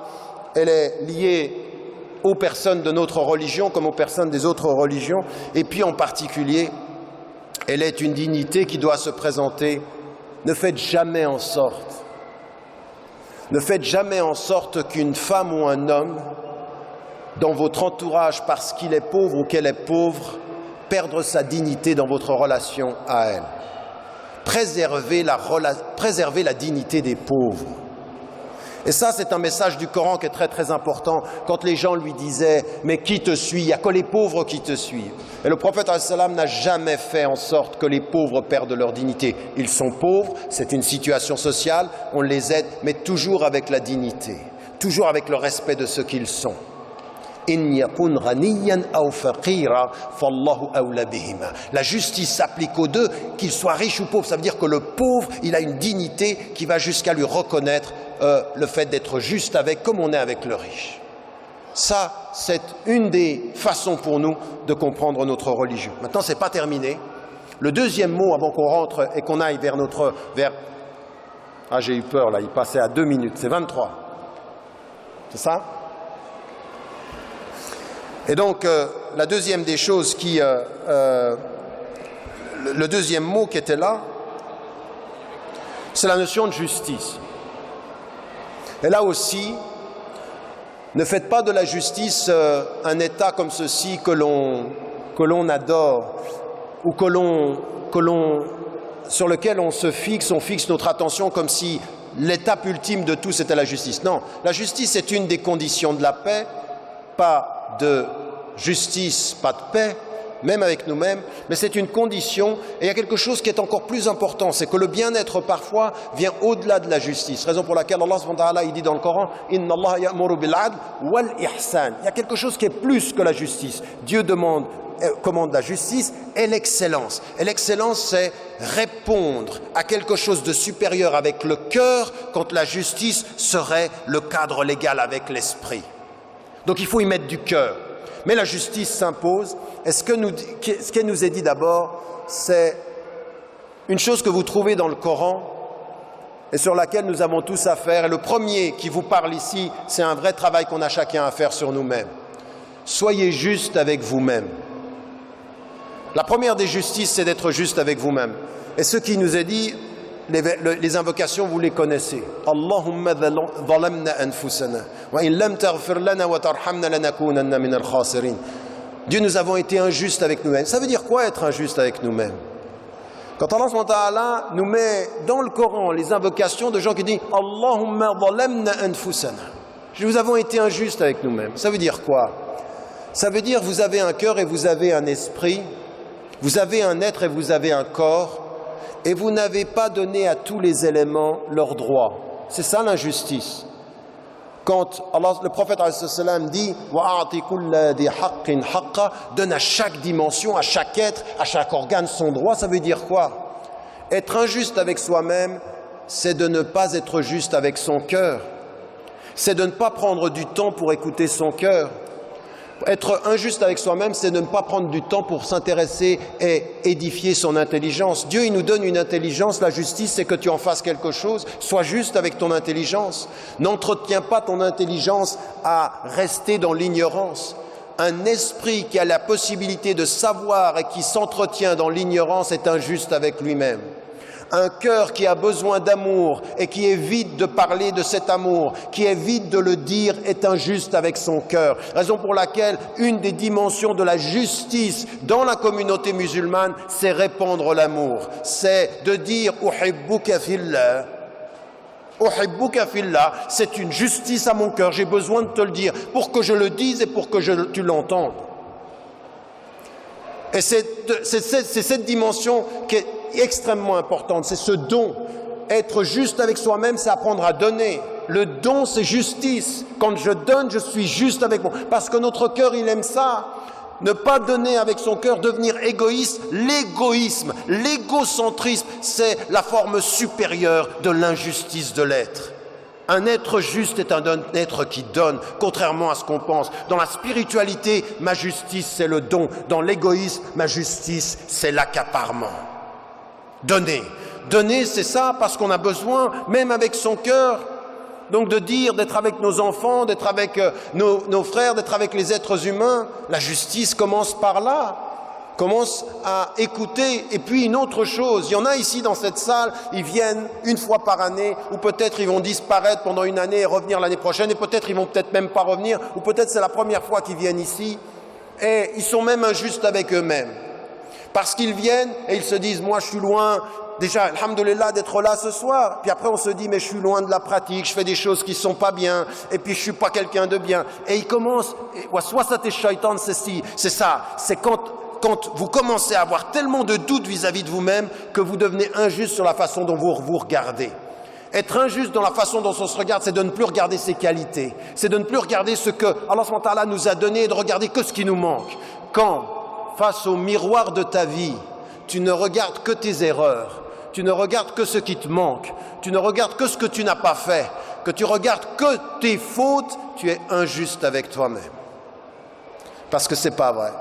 elle est liée aux personnes de notre religion comme aux personnes des autres religions, et puis en particulier, elle est une dignité qui doit se présenter. Ne faites jamais en sorte qu'une femme ou un homme, dans votre entourage, parce qu'il est pauvre ou qu'elle est pauvre, perde sa dignité dans votre relation à elle. Préservez la dignité des pauvres. Et ça, c'est un message du Coran qui est très très important. Quand les gens lui disaient « Mais qui te suit ? Il n'y a que les pauvres qui te suivent. » Et le prophète ﷺ n'a jamais fait en sorte que les pauvres perdent leur dignité. Ils sont pauvres, c'est une situation sociale, on les aide, mais toujours avec la dignité, toujours avec le respect de ce qu'ils sont. La justice s'applique aux deux, qu'ils soient riches ou pauvres. Ça veut dire que le pauvre, il a une dignité qui va jusqu'à lui reconnaître le fait d'être juste avec, comme on est avec le riche. Ça, c'est une des façons pour nous de comprendre notre religion. Maintenant, ce n'est pas terminé. Le deuxième mot, avant qu'on rentre et qu'on aille vers notre... Ah, j'ai eu peur, là, il passait à 2 minutes, c'est 23. C'est ça ? Et donc, la deuxième des choses qui... le deuxième mot qui était là, c'est la notion de justice. Et là aussi, ne faites pas de la justice un état comme ceci que l'on adore ou sur lequel on fixe notre attention comme si l'étape ultime de tout c'était la justice. Non, la justice est une des conditions de la paix, pas de justice, pas de paix, même avec nous-mêmes, mais c'est une condition, et il y a quelque chose qui est encore plus important, c'est que le bien-être parfois vient au-delà de la justice, raison pour laquelle Allah subhanahu wa ta'ala il dit dans le Coran « Inna Allah ya'muru bil-'adl wal-ihsan » il y a quelque chose qui est plus que la justice. Dieu commande la justice et l'excellence. Et l'excellence, c'est répondre à quelque chose de supérieur avec le cœur quand la justice serait le cadre légal avec l'esprit. Donc il faut y mettre du cœur. Mais la justice s'impose. Et ce qu'elle nous est dit d'abord, c'est une chose que vous trouvez dans le Coran et sur laquelle nous avons tous à faire. Et le premier qui vous parle ici, c'est un vrai travail qu'on a chacun à faire sur nous-mêmes. Soyez juste avec vous-même. La première des justices, c'est d'être juste avec vous-même. Et ce qui nous est dit, les invocations, vous les connaissez. Allahumma zalamna anfusana wa in lam taghfir lana wa tarhamna lanakunanna min al-khasirin. Dieu, nous avons été injustes avec nous-mêmes. Ça veut dire quoi être injuste avec nous-mêmes? Quand Allah subhanahu wa ta'ala nous met dans le Coran les invocations de gens qui disent Allahumma zalamna anfusana. Nous avons été injustes avec nous-mêmes. Ça veut dire quoi? Ça veut dire vous avez un cœur et vous avez un esprit, vous avez un être et vous avez un corps, et vous n'avez pas donné à tous les éléments leurs droits. C'est ça l'injustice. Quand le prophète dit « donne à chaque dimension, à chaque être, à chaque organe son droit », ça veut dire quoi? Être injuste avec soi-même, c'est de ne pas être juste avec son cœur. C'est de ne pas prendre du temps pour écouter son cœur. Être injuste avec soi-même, c'est de ne pas prendre du temps pour s'intéresser et édifier son intelligence. Dieu, il nous donne une intelligence. La justice, c'est que tu en fasses quelque chose. Sois juste avec ton intelligence. N'entretiens pas ton intelligence à rester dans l'ignorance. Un esprit qui a la possibilité de savoir et qui s'entretient dans l'ignorance est injuste avec lui-même. Un cœur qui a besoin d'amour et qui est vide de parler de cet amour, qui est vide de le dire, est injuste avec son cœur. Raison pour laquelle une des dimensions de la justice dans la communauté musulmane, c'est répandre l'amour. C'est de dire « Uhibbuka fillah ». Uhibbuka fillah, c'est une justice à mon cœur, j'ai besoin de te le dire pour que je le dise et pour que tu l'entendes. Et c'est cette dimension qui est extrêmement importante, c'est ce don. Être juste avec soi-même, c'est apprendre à donner. Le don, c'est justice. Quand je donne, je suis juste avec moi. Parce que notre cœur, il aime ça. Ne pas donner avec son cœur, devenir égoïste. L'égoïsme, l'égocentrisme, c'est la forme supérieure de l'injustice de l'être. Un être juste est un être qui donne, contrairement à ce qu'on pense. Dans la spiritualité, ma justice, c'est le don. Dans l'égoïsme, ma justice, c'est l'accaparement. Donner. Donner, c'est ça, parce qu'on a besoin, même avec son cœur. Donc de dire, d'être avec nos enfants, d'être avec nos frères, d'être avec les êtres humains. La justice commence par là. Commence à écouter. Et puis une autre chose, il y en a ici dans cette salle, ils viennent une fois par année, ou peut-être ils vont disparaître pendant une année et revenir l'année prochaine, et peut-être ils vont peut-être même pas revenir, ou peut-être c'est la première fois qu'ils viennent ici, et ils sont même injustes avec eux-mêmes. Parce qu'ils viennent et ils se disent « moi je suis loin, déjà, alhamdoulilah, d'être là ce soir. Puis après, on se dit, mais je suis loin de la pratique, je fais des choses qui sont pas bien, et puis je suis pas quelqu'un de bien. Et il commence, c'est ça, c'est quand vous commencez à avoir tellement de doutes vis-à-vis de vous-même que vous devenez injuste sur la façon dont vous vous regardez. Être injuste dans la façon dont on se regarde, c'est de ne plus regarder ses qualités. C'est de ne plus regarder ce que Allah subhanahu wa ta'ala nous a donné et de regarder que ce qui nous manque. Quand, face au miroir de ta vie, tu ne regardes que tes erreurs, tu ne regardes que ce qui te manque, tu ne regardes que ce que tu n'as pas fait, que tu regardes que tes fautes, tu es injuste avec toi-même. Parce que c'est pas vrai.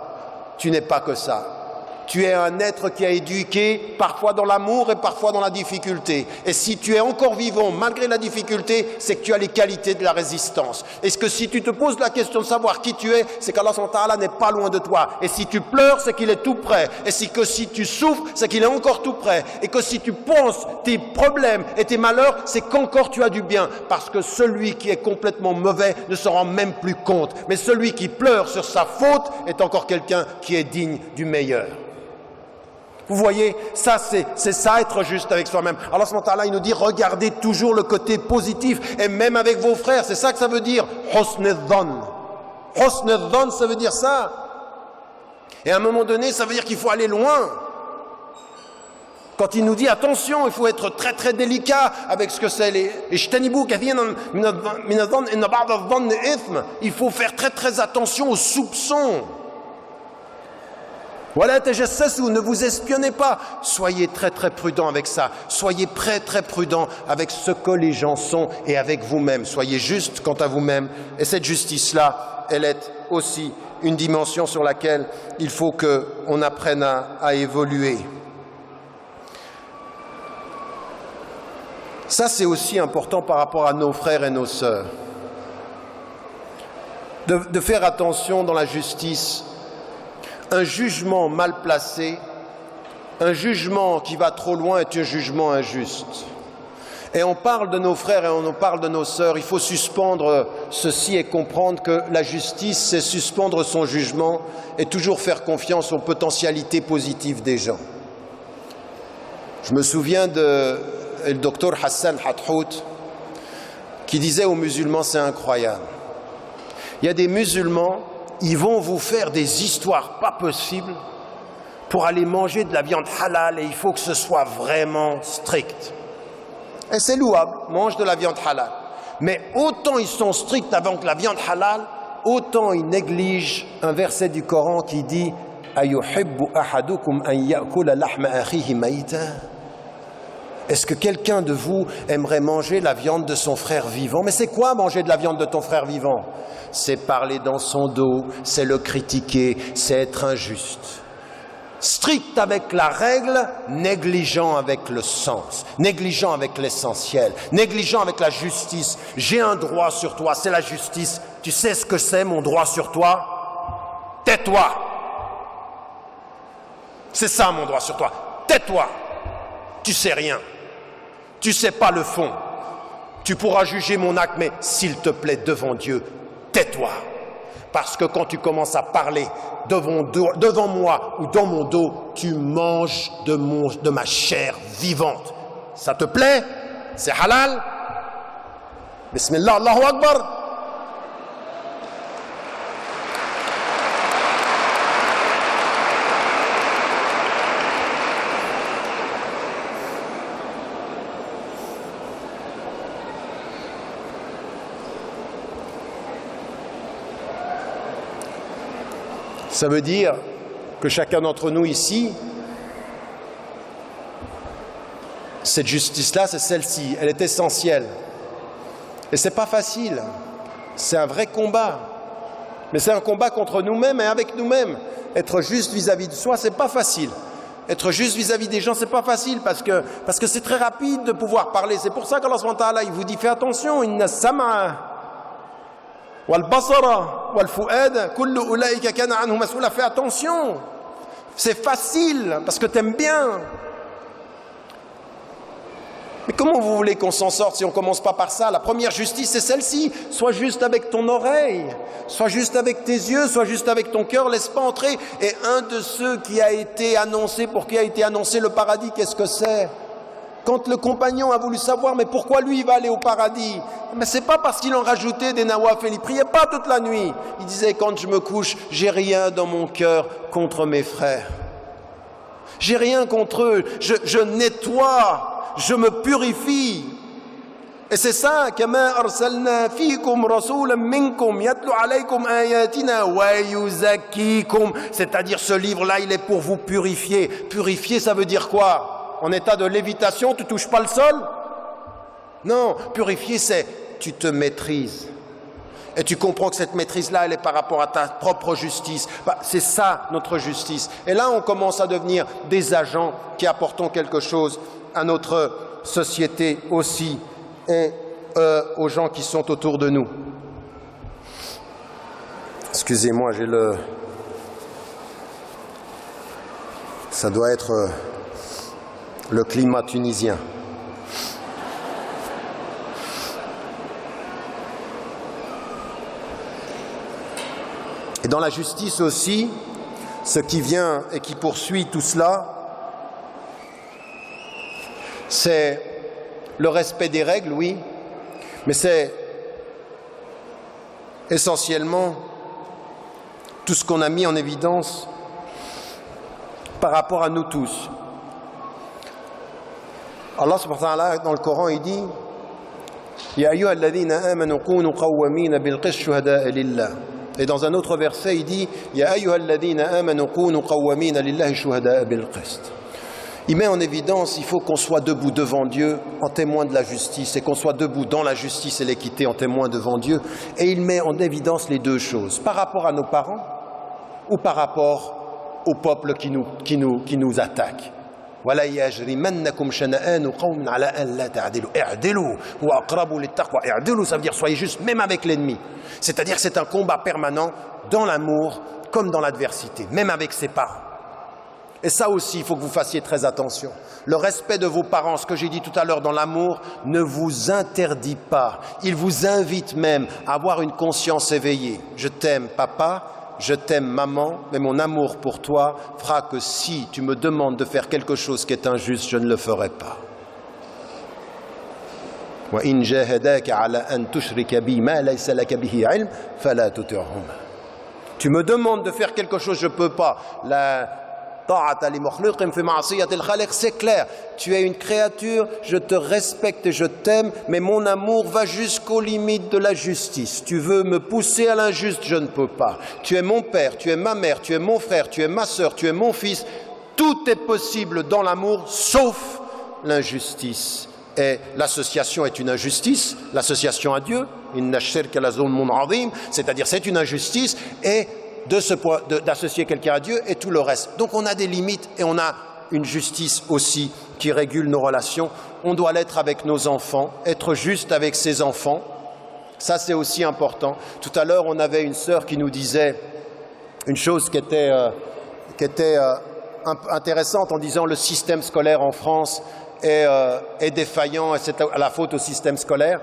Tu n'es pas que ça. Tu es un être qui a éduqué parfois dans l'amour et parfois dans la difficulté. Et si tu es encore vivant malgré la difficulté, c'est que tu as les qualités de la résistance. Est-ce que si tu te poses la question de savoir qui tu es, c'est qu'Allah subhanahu wa ta'ala n'est pas loin de toi. Et si tu pleures, c'est qu'il est tout près. Et si tu souffres, c'est qu'il est encore tout près. Et que si tu penses tes problèmes et tes malheurs, c'est qu'encore tu as du bien. Parce que celui qui est complètement mauvais ne s'en rend même plus compte. Mais celui qui pleure sur sa faute est encore quelqu'un qui est digne du meilleur. Vous voyez, ça c'est ça être juste avec soi-même. Allah subhanahu wa ta'ala, il nous dit, regardez toujours le côté positif, et même avec vos frères, c'est ça que ça veut dire, husn al-dhann. Husn al-dhann, ça veut dire ça. Et à un moment donné, ça veut dire qu'il faut aller loin. Quand il nous dit, attention, il faut être très très délicat avec ce que c'est il faut faire très très attention aux soupçons. Voilà, ne vous espionnez pas. Soyez très très prudents avec ça. Soyez très prudents avec ce que les gens sont et avec vous-même. Soyez juste quant à vous-même. Et cette justice-là, elle est aussi une dimension sur laquelle il faut qu'on apprenne à évoluer. Ça, c'est aussi important par rapport à nos frères et nos sœurs. De faire attention dans la justice. Un jugement mal placé, un jugement qui va trop loin est un jugement injuste. Et on parle de nos frères et on parle de nos sœurs. Il faut suspendre ceci et comprendre que la justice, c'est suspendre son jugement et toujours faire confiance aux potentialités positives des gens. Je me souviens du docteur Hassan Hathout qui disait aux musulmans, c'est incroyable. Il y a des musulmans, ils vont vous faire des histoires pas possibles pour aller manger de la viande halal et il faut que ce soit vraiment strict. Et c'est louable, mange de la viande halal. Mais autant ils sont stricts avec la viande halal, autant ils négligent un verset du Coran qui dit « Ayuhibbu ahadukum an ya'kula lahma akhihi mayta » Est-ce que quelqu'un de vous aimerait manger la viande de son frère vivant? Mais c'est quoi manger de la viande de ton frère vivant? C'est parler dans son dos, c'est le critiquer, c'est être injuste. Strict avec la règle, négligent avec le sens, négligent avec l'essentiel, négligent avec la justice. J'ai un droit sur toi, c'est la justice. Tu sais ce que c'est mon droit sur toi? Tais-toi. C'est ça mon droit sur toi. Tais-toi. Tu sais rien. Tu sais pas le fond. Tu pourras juger mon acte, mais s'il te plaît, devant Dieu, tais-toi. Parce que quand tu commences à parler devant moi ou dans mon dos, tu manges de ma chair vivante. Ça te plaît? C'est halal? Bismillah, Allahu Akbar. Ça veut dire que chacun d'entre nous ici, cette justice-là, c'est celle-ci, elle est essentielle. Et c'est pas facile, c'est un vrai combat. Mais c'est un combat contre nous-mêmes et avec nous-mêmes. Être juste vis-à-vis de soi, c'est pas facile. Être juste vis-à-vis des gens, c'est pas facile parce que c'est très rapide de pouvoir parler. C'est pour ça qu'Allah subhanahu wa ta'ala, il vous dit, fais attention, inna sam'a wal-basara wal-fu'ad kullu ulaika kana anhu mas'ula. Fais attention, c'est facile parce que t'aimes bien. Mais Comment vous voulez qu'on s'en sorte si on ne commence pas par ça? La première justice, c'est celle-ci. Sois juste avec ton oreille, sois juste avec tes yeux, sois juste avec ton cœur, laisse pas entrer. Et un de ceux qui a été annoncé, pour qui a été annoncé le paradis, qu'est-ce que c'est? Quand le compagnon a voulu savoir, mais pourquoi lui il va aller au paradis? Mais c'est pas parce qu'il en rajoutait des nawafil, il priait pas toute la nuit. Il disait, quand je me couche, j'ai rien dans mon cœur contre mes frères. J'ai rien contre eux, je nettoie. Je me purifie. Et c'est ça, كما أرسلنا فيكم رسولا منكم يتلو عليكم آياتنا ويزكيكم. C'est-à-dire ce livre-là, il est pour vous purifier. Purifier, ça veut dire quoi? En état de lévitation, tu touches pas le sol? Non, purifier, c'est tu te maîtrises. Et tu comprends que cette maîtrise-là, elle est par rapport à ta propre justice. C'est ça, notre justice. Et là, on commence à devenir des agents qui apportons quelque chose à notre société aussi et aux gens qui sont autour de nous. Excusez-moi, j'ai le... Ça doit être le climat tunisien. Et dans la justice aussi, ce qui vient et qui poursuit tout cela, c'est le respect des règles, oui, mais c'est essentiellement tout ce qu'on a mis en évidence par rapport à nous tous. Allah subhanahu wa ta'ala, dans le Coran, il dit Ya ayyuha alladhina amanu kunu qawwamina bil qist shuhada'a lillah. Et dans un autre verset, il dit Ya ayyuha alladhina amanu kunu qawwamina lillahi shuhada'a bil qist. Il met en évidence, il faut qu'on soit debout devant Dieu en témoin de la justice et qu'on soit debout dans la justice et l'équité en témoin devant Dieu. Et il met en évidence les deux choses, par rapport à nos parents ou par rapport au peuple qui nous attaque. ولا يجرمنكم شنآن قوم على أن لا تعدلوا اعدلوا هو أقرب للتقوى اعدلوا, ça veut dire soyez juste même avec l'ennemi. C'est-à-dire c'est un combat permanent dans l'amour comme dans l'adversité, même avec ses parents. Et ça aussi, il faut que vous fassiez très attention. Le respect de vos parents, ce que j'ai dit tout à l'heure dans l'amour, ne vous interdit pas. Il vous invite même à avoir une conscience éveillée. Je t'aime, papa, je t'aime, maman, mais mon amour pour toi fera que si tu me demandes de faire quelque chose qui est injuste, je ne le ferai pas. وَإِنْ جَاهَدَاكَ عَلَى أَنْ تُشْرِكَ بِي مَا لَيْسَ لَكَ بِهِ عِلْمٍ فَلَا تُطِعْهُمَا. Tu me demandes de faire quelque chose, je ne peux pas. C'est clair, tu es une créature, je te respecte et je t'aime, mais mon amour va jusqu'aux limites de la justice. Tu veux me pousser à l'injuste, je ne peux pas. Tu es mon père, tu es ma mère, tu es mon frère, tu es ma sœur, tu es mon fils. Tout est possible dans l'amour, sauf l'injustice. Et l'association est une injustice, l'association à Dieu, c'est-à-dire c'est une injustice, et d'associer quelqu'un à Dieu et tout le reste. Donc on a des limites et on a une justice aussi qui régule nos relations. On doit l'être avec nos enfants, être juste avec ses enfants. Ça c'est aussi important. Tout à l'heure on avait une sœur qui nous disait une chose qui était intéressante en disant le système scolaire en France est défaillant et c'est à la faute au système scolaire.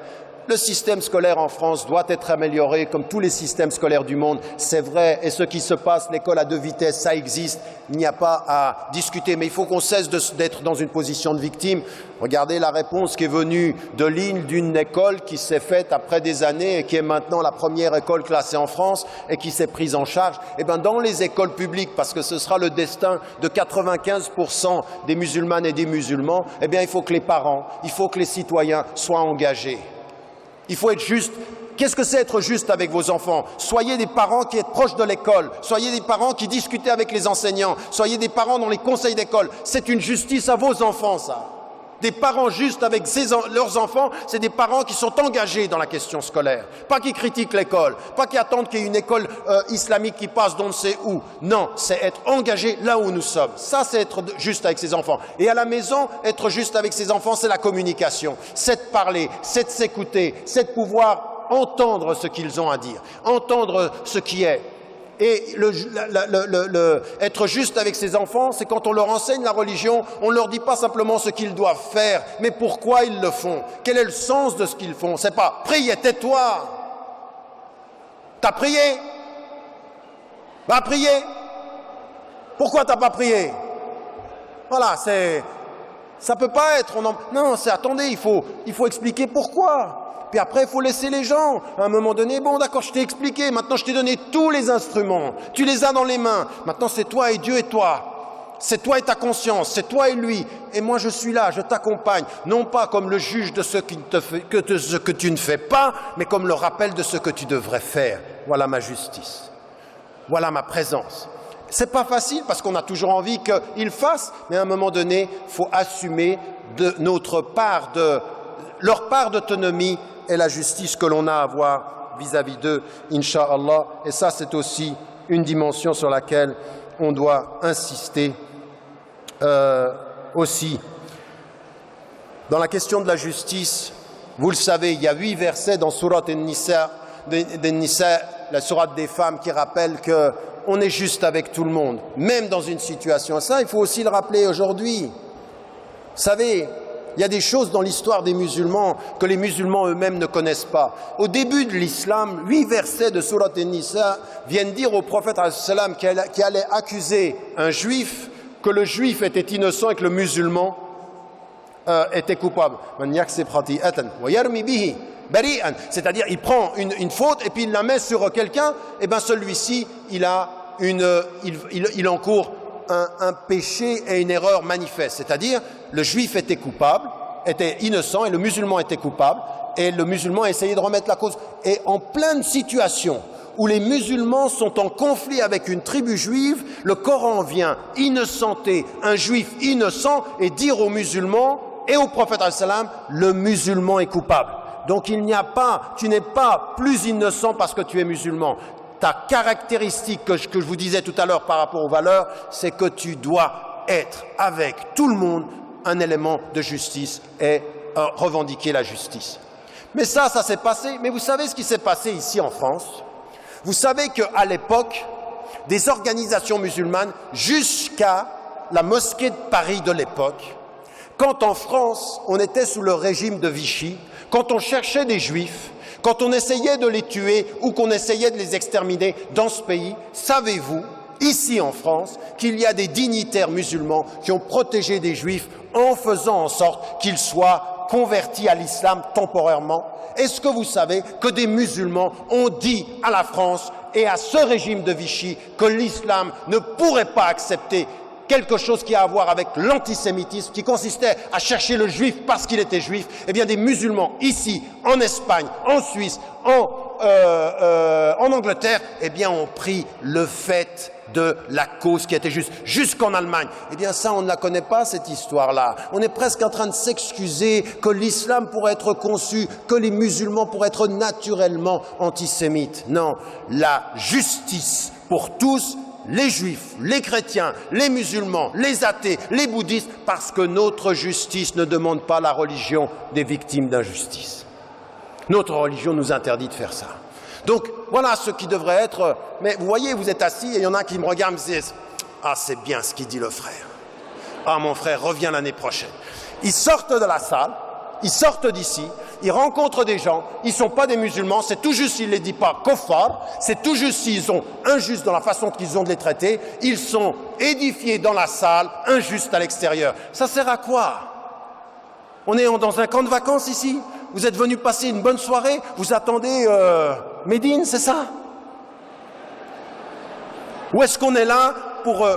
Le système scolaire en France doit être amélioré comme tous les systèmes scolaires du monde, c'est vrai, et ce qui se passe, l'école à 2 vitesses, ça existe, il n'y a pas à discuter, mais il faut qu'on cesse d'être dans une position de victime. Regardez la réponse qui est venue de Lille, d'une école qui s'est faite après des années et qui est maintenant la première école classée en France et qui s'est prise en charge. Et bien dans les écoles publiques, parce que ce sera le destin de 95% des musulmanes et des musulmans, eh bien il faut que les parents, il faut que les citoyens soient engagés. Il faut être juste. Qu'est-ce que c'est être juste avec vos enfants? Soyez des parents qui êtes proches de l'école. Soyez des parents qui discutent avec les enseignants. Soyez des parents dans les conseils d'école. C'est une justice à vos enfants, ça. Des parents justes avec leurs enfants, c'est des parents qui sont engagés dans la question scolaire. Pas qui critiquent l'école, pas qui attendent qu'il y ait une école islamique qui passe d'on ne sait où. Non, c'est être engagé là où nous sommes. Ça, c'est être juste avec ses enfants. Et à la maison, être juste avec ses enfants, c'est la communication. C'est de parler, c'est de s'écouter, c'est de pouvoir entendre ce qu'ils ont à dire, entendre ce qui est Et être juste avec ses enfants, c'est quand on leur enseigne la religion, on ne leur dit pas simplement ce qu'ils doivent faire, mais pourquoi ils le font. Quel est le sens de ce qu'ils font? C'est pas « Prie et tais-toi ». T'as prié? Va prier. Pourquoi t'as pas prié? Voilà, ça peut pas être... Non, c'est attendez, il faut expliquer pourquoi. Puis après, il faut laisser les gens. À un moment donné, bon, d'accord, je t'ai expliqué. Maintenant, je t'ai donné tous les instruments. Tu les as dans les mains. Maintenant, c'est toi et Dieu et toi. C'est toi et ta conscience. C'est toi et lui. Et moi, je suis là, je t'accompagne. Non pas comme le juge de ce que tu ne fais pas, mais comme le rappel de ce que tu devrais faire. Voilà ma justice. Voilà ma présence. C'est pas facile parce qu'on a toujours envie qu'ils fassent, mais à un moment donné, il faut assumer leur part d'autonomie et la justice que l'on a à avoir vis-à-vis d'eux, Inch'Allah. Et ça, c'est aussi une dimension sur laquelle on doit insister aussi. Dans la question de la justice, vous le savez, il y a 8 versets dans Sourate An-Nisa, la sourate des femmes, qui rappellent qu'on est juste avec tout le monde, même dans une situation. Ça, il faut aussi le rappeler aujourd'hui. Vous savez, il y a des choses dans l'histoire des musulmans que les musulmans eux-mêmes ne connaissent pas. Au début de l'islam, 8 versets de Sourate An-Nisa viennent dire au prophète qui allait accuser un juif que le juif était innocent et que le musulman était coupable. C'est-à-dire, il prend une faute et puis il la met sur quelqu'un, et bien celui-ci, il encourt un péché et une erreur manifeste. C'est-à-dire, le juif était coupable, était innocent, et le musulman était coupable, et le musulman a essayé de remettre la cause. Et en pleine situation où les musulmans sont en conflit avec une tribu juive, le Coran vient innocenter un juif innocent et dire aux musulmans et au prophète le musulman est coupable. Donc tu n'es pas plus innocent parce que tu es musulman. Ta caractéristique que je vous disais tout à l'heure par rapport aux valeurs, c'est que tu dois être avec tout le monde un élément de justice et revendiquer la justice. Mais ça s'est passé. Mais vous savez ce qui s'est passé ici en France? Vous savez qu'à l'époque, des organisations musulmanes, jusqu'à la mosquée de Paris de l'époque, quand en France, on était sous le régime de Vichy, quand on cherchait des juifs, quand on essayait de les tuer ou qu'on essayait de les exterminer dans ce pays, savez-vous, ici en France, qu'il y a des dignitaires musulmans qui ont protégé des juifs en faisant en sorte qu'ils soient convertis à l'islam temporairement? Est-ce que vous savez que des musulmans ont dit à la France et à ce régime de Vichy que l'islam ne pourrait pas accepter quelque chose qui a à voir avec l'antisémitisme, qui consistait à chercher le juif parce qu'il était juif? Eh bien, des musulmans ici, en Espagne, en Suisse, en Angleterre, eh bien, ont pris le fait de la cause qui était juste, jusqu'en Allemagne. Eh bien, ça, on ne la connaît pas, cette histoire-là. On est presque en train de s'excuser que l'islam pourrait être conçu, que les musulmans pourraient être naturellement antisémites. Non, la justice pour tous, les juifs, les chrétiens, les musulmans, les athées, les bouddhistes, parce que notre justice ne demande pas la religion des victimes d'injustice. Notre religion nous interdit de faire ça. Donc, voilà ce qui devrait être... Mais vous voyez, vous êtes assis et il y en a qui me regardent et me disent « Ah, c'est bien ce qu'il dit le frère. Ah, mon frère, reviens l'année prochaine. » Ils sortent de la salle, ils sortent d'ici, ils rencontrent des gens, ils ne sont pas des musulmans, c'est tout juste s'il ne les dit pas kofar, c'est tout juste s'ils sont injustes dans la façon qu'ils ont de les traiter, ils sont édifiés dans la salle, injustes à l'extérieur. Ça sert à quoi? On est dans un camp de vacances ici? Vous êtes venus passer une bonne soirée? Vous attendez Médine, c'est ça? Ou est-ce qu'on est là pour...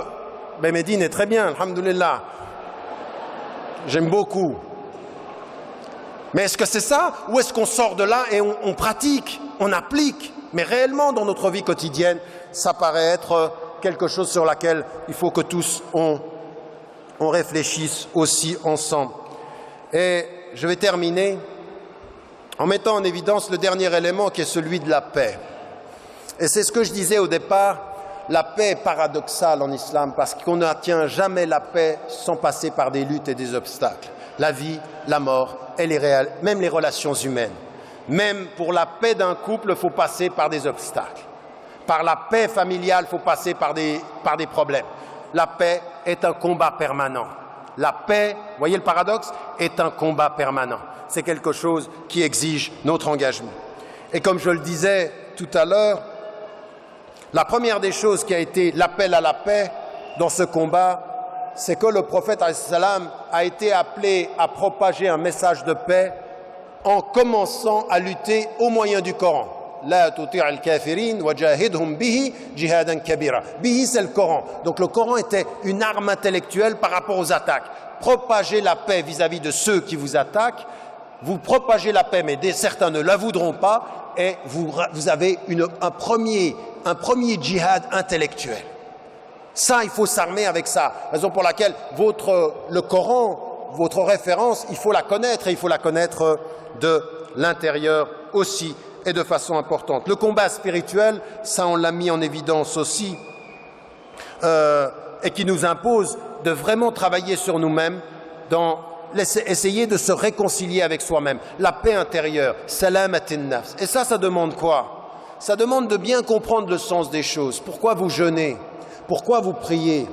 Ben Médine est très bien, alhamdoulilah. J'aime beaucoup. Mais est-ce que c'est ça? Ou est-ce qu'on sort de là et on pratique, on applique? Mais réellement, dans notre vie quotidienne, ça paraît être quelque chose sur laquelle il faut que tous on réfléchisse aussi ensemble. Et je vais terminer en mettant en évidence le dernier élément qui est celui de la paix. Et c'est ce que je disais au départ, la paix est paradoxale en islam parce qu'on n'atteint jamais la paix sans passer par des luttes et des obstacles. La vie, la mort et même les relations humaines. Même pour la paix d'un couple, il faut passer par des obstacles. Par la paix familiale, il faut passer par des problèmes. La paix est un combat permanent. La paix, voyez le paradoxe, est un combat permanent. C'est quelque chose qui exige notre engagement. Et comme je le disais tout à l'heure, la première des choses qui a été l'appel à la paix dans ce combat, c'est que le prophète a été appelé à propager un message de paix en commençant à lutter au moyen du Coran. La tuti' al-kafirin wajahidhum bihi jihadan kabira. Bihi, c'est le Coran. Donc le Coran était une arme intellectuelle par rapport aux attaques. Propagez la paix vis-à-vis de ceux qui vous attaquent. Vous propagez la paix, mais certains ne la voudront pas, et vous avez un premier djihad intellectuel. Ça, il faut s'armer avec ça. Raison pour laquelle le Coran, votre référence, il faut la connaître, et il faut la connaître de l'intérieur aussi, et de façon importante. Le combat spirituel, ça on l'a mis en évidence aussi, et qui nous impose de vraiment travailler sur nous-mêmes, essayer de se réconcilier avec soi-même. La paix intérieure, salamatin nafs. Et ça demande quoi? Ça demande de bien comprendre le sens des choses. Pourquoi vous jeûnez? Pourquoi vous priez?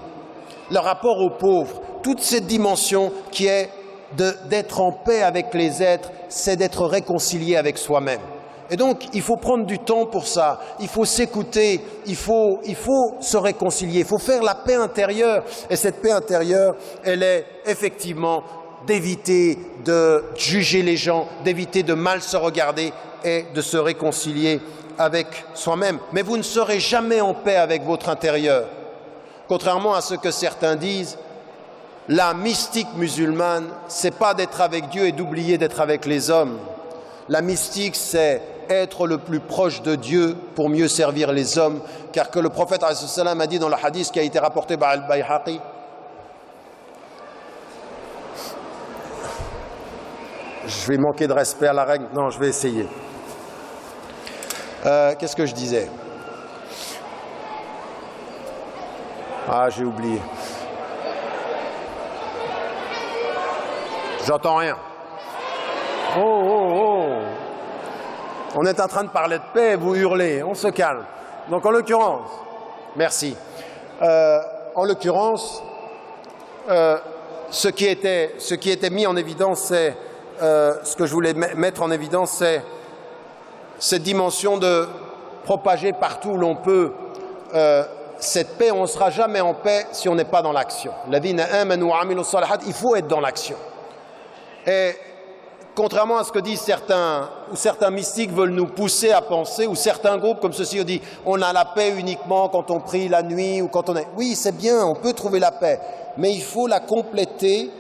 Le rapport aux pauvres, toute cette dimension qui est d'être en paix avec les êtres, c'est d'être réconcilié avec soi-même. Et donc, il faut prendre du temps pour ça, il faut s'écouter, il faut se réconcilier, il faut faire la paix intérieure. Et cette paix intérieure, elle est effectivement d'éviter de juger les gens, d'éviter de mal se regarder et de se réconcilier avec soi-même. Mais vous ne serez jamais en paix avec votre intérieur. Contrairement à ce que certains disent, la mystique musulmane, c'est pas d'être avec Dieu et d'oublier d'être avec les hommes. La mystique, c'est être le plus proche de Dieu pour mieux servir les hommes, car que le prophète a dit dans le hadith qui a été rapporté par Al-Bayhaqi, je vais manquer de respect à la règle, non, je vais essayer. Qu'est-ce que je disais? Ah, j'ai oublié. J'entends rien. Oh. On est en train de parler de paix et vous hurlez, on se calme. Donc en l'occurrence, merci. En l'occurrence, ce qui était mis en évidence, c'est ce que je voulais mettre en évidence, c'est cette dimension de propager partout où l'on peut cette paix. On ne sera jamais en paix si on n'est pas dans l'action. Il faut être dans l'action. Et contrairement à ce que disent certains mystiques veulent nous pousser à penser, ou certains groupes comme ceci ont dit, on a la paix uniquement quand on prie la nuit ou quand on est... Oui, c'est bien, on peut trouver la paix, mais il faut la compléter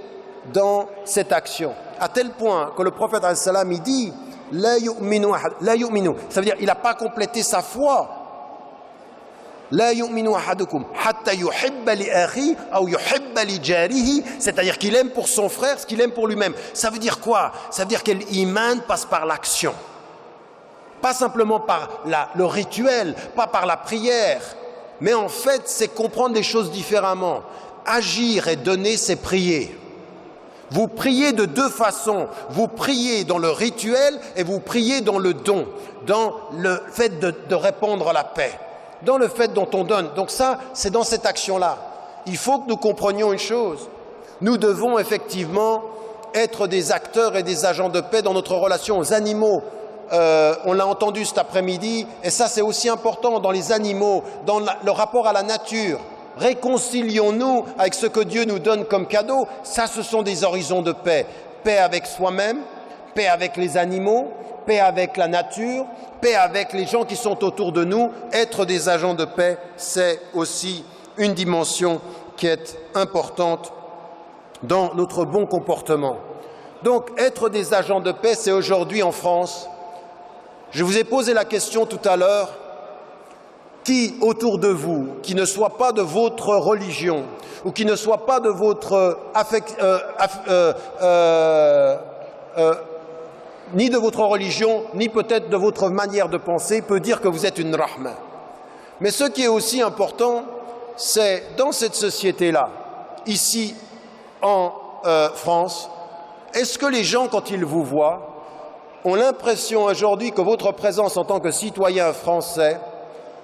dans cette action. À tel point que le prophète il dit, la yu'minu, ça veut dire il n'a pas complété sa foi. La yu'minu ahadukum hatta yuhibba li akhi ou yuhibba li jarihi, c'est-à-dire qu'il aime pour son frère ce qu'il aime pour lui-même. Ça veut dire quoi? Ça veut dire que l'iman passe par l'action. Pas simplement par le rituel, pas par la prière, mais en fait, c'est comprendre les choses différemment. Agir et donner, c'est prier. Vous priez de deux façons. Vous priez dans le rituel et vous priez dans le don, dans le fait de répandre la paix, dans le fait dont on donne. Donc ça, c'est dans cette action-là. Il faut que nous comprenions une chose. Nous devons effectivement être des acteurs et des agents de paix dans notre relation aux animaux. On l'a entendu cet après-midi, et ça c'est aussi important dans les animaux, dans le rapport à la nature. Réconcilions-nous avec ce que Dieu nous donne comme cadeau. Ça, ce sont des horizons de paix. Paix avec soi-même, paix avec les animaux, paix avec la nature, paix avec les gens qui sont autour de nous. Être des agents de paix, c'est aussi une dimension qui est importante dans notre bon comportement. Donc, être des agents de paix, c'est aujourd'hui en France. Je vous ai posé la question tout à l'heure. Qui autour de vous, qui ne soit pas de votre religion, ou qui ne soit pas de votre ni de votre religion, ni peut-être de votre manière de penser, peut dire que vous êtes une rahma. Mais ce qui est aussi important, c'est dans cette société-là, ici en France, est-ce que les gens, quand ils vous voient, ont l'impression aujourd'hui que votre présence en tant que citoyen français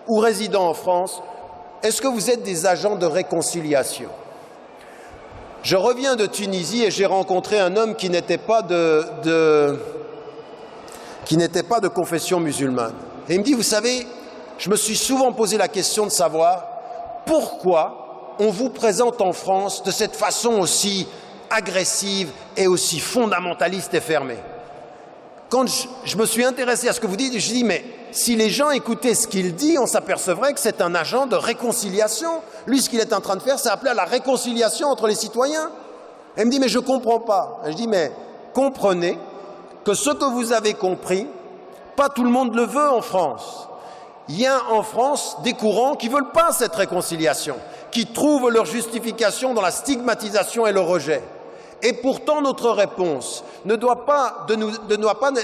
ou résidant en France, est-ce que vous êtes des agents de réconciliation? Je reviens de Tunisie et j'ai rencontré un homme qui n'était pas de confession musulmane. Et il me dit, vous savez, je me suis souvent posé la question de savoir pourquoi on vous présente en France de cette façon aussi agressive et aussi fondamentaliste et fermée. Quand je me suis intéressé à ce que vous dites, je me suis dit, mais si les gens écoutaient ce qu'il dit, on s'apercevrait que c'est un agent de réconciliation. Lui, ce qu'il est en train de faire, c'est appeler à la réconciliation entre les citoyens. Et il me dit, mais je ne comprends pas. Et je dis, mais comprenez que ce que vous avez compris, pas tout le monde le veut en France. Il y a en France des courants qui ne veulent pas cette réconciliation, qui trouvent leur justification dans la stigmatisation et le rejet. Et pourtant, notre réponse ne doit pas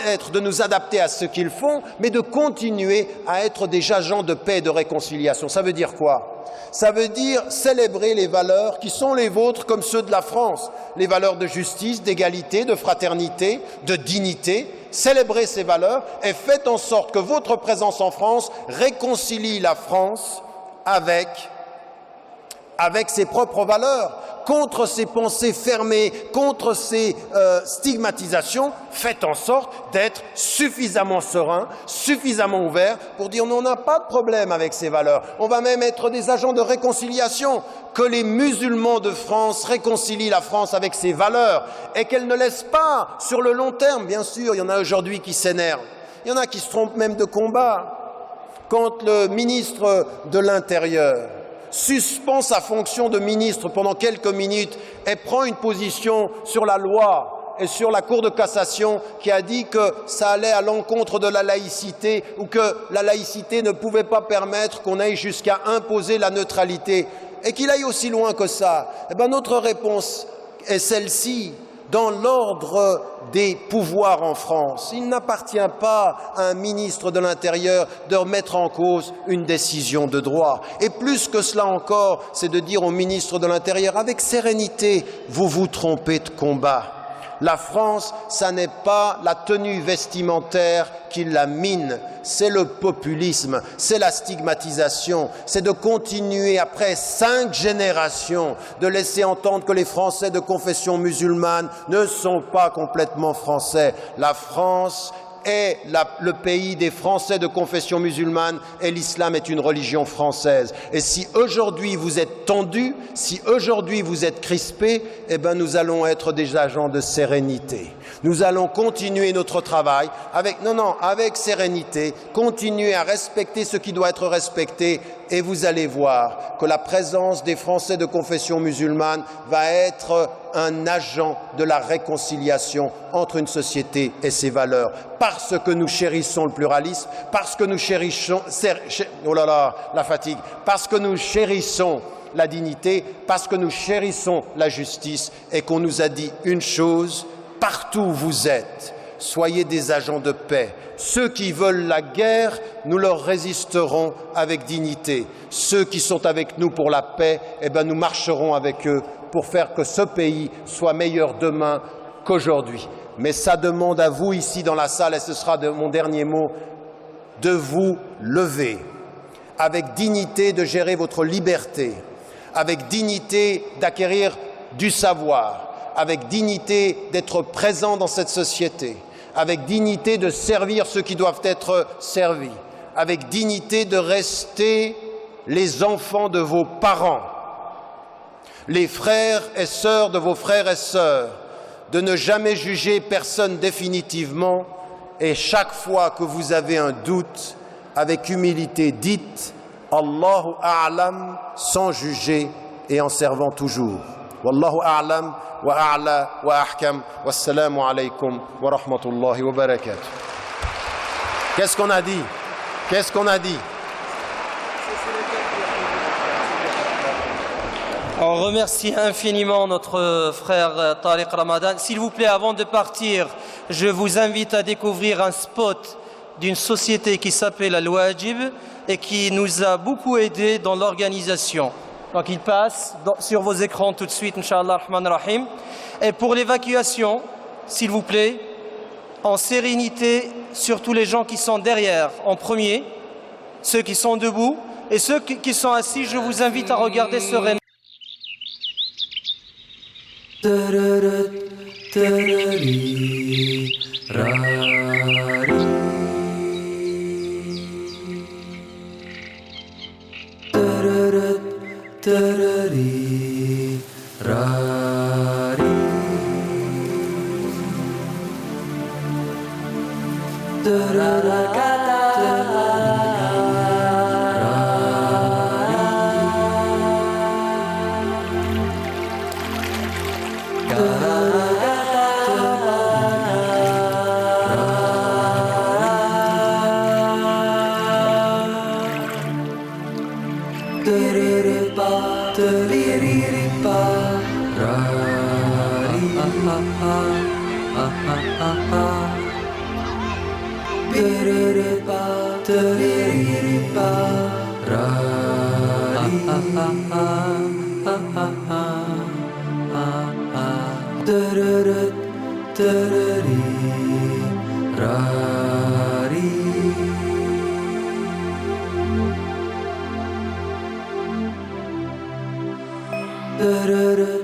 être de nous adapter à ce qu'ils font, mais de continuer à être des agents de paix et de réconciliation. Ça veut dire quoi? Ça veut dire célébrer les valeurs qui sont les vôtres comme ceux de la France, les valeurs de justice, d'égalité, de fraternité, de dignité. Célébrez ces valeurs et faites en sorte que votre présence en France réconcilie la France avec ses propres valeurs, contre ces pensées fermées, contre ces stigmatisations. Faites en sorte d'être suffisamment serein, suffisamment ouvert pour dire on n'a pas de problème avec ces valeurs. On va même être des agents de réconciliation, que les musulmans de France réconcilient la France avec ses valeurs et qu'elle ne laisse pas sur le long terme. Bien sûr, il y en a aujourd'hui qui s'énervent, il y en a qui se trompent même de combat. Quand le ministre de l'Intérieur suspend sa fonction de ministre pendant quelques minutes et prend une position sur la loi et sur la Cour de cassation qui a dit que ça allait à l'encontre de la laïcité ou que la laïcité ne pouvait pas permettre qu'on aille jusqu'à imposer la neutralité et qu'il aille aussi loin que ça, eh bien notre réponse est celle-ci. Dans l'ordre des pouvoirs en France, il n'appartient pas à un ministre de l'Intérieur de remettre en cause une décision de droit. Et plus que cela encore, c'est de dire au ministre de l'Intérieur avec sérénité, vous vous trompez de combat. La France, ça n'est pas la tenue vestimentaire qui la mine, c'est le populisme, c'est la stigmatisation, c'est de continuer après 5 générations de laisser entendre que les Français de confession musulmane ne sont pas complètement français. La France est le pays des Français de confession musulmane et l'islam est une religion française. Et si aujourd'hui vous êtes tendus, si aujourd'hui vous êtes crispés, eh bien nous allons être des agents de sérénité. Nous allons continuer notre travail avec sérénité, continuer à respecter ce qui doit être respecté et vous allez voir que la présence des Français de confession musulmane va être un agent de la réconciliation entre une société et ses valeurs. Parce que nous chérissons le pluralisme, parce que nous chérissons, parce que nous chérissons la dignité, parce que nous chérissons la justice et qu'on nous a dit une chose, partout où vous êtes, soyez des agents de paix. Ceux qui veulent la guerre, nous leur résisterons avec dignité. Ceux qui sont avec nous pour la paix, eh bien nous marcherons avec eux pour faire que ce pays soit meilleur demain qu'aujourd'hui. Mais ça demande à vous ici dans la salle, et ce sera mon dernier mot, de vous lever, avec dignité de gérer votre liberté, avec dignité d'acquérir du savoir, avec dignité d'être présent dans cette société, avec dignité de servir ceux qui doivent être servis, avec dignité de rester les enfants de vos parents, les frères et sœurs de vos frères et sœurs, de ne jamais juger personne définitivement et chaque fois que vous avez un doute, avec humilité, dites « Allahu a'lam » sans juger et en servant toujours. Wallahu a'lam wa a'la wa ahkam. Wassalamu alaykum wa rahmatullahi wa barakatuh. Qu'est-ce qu'on a dit? Qu'est-ce qu'on a dit? On remercie infiniment notre frère Tariq Ramadan. S'il vous plaît, avant de partir, je vous invite à découvrir un spot d'une société qui s'appelle Al-Wajib et qui nous a beaucoup aidé dans l'organisation. Donc il passe sur vos écrans tout de suite, Inch'Allah Rahman Rahim. Et pour l'évacuation, s'il vous plaît, en sérénité, surtout les gens qui sont derrière, en premier, ceux qui sont debout et ceux qui sont assis, je vous invite à regarder sereinement. Da da da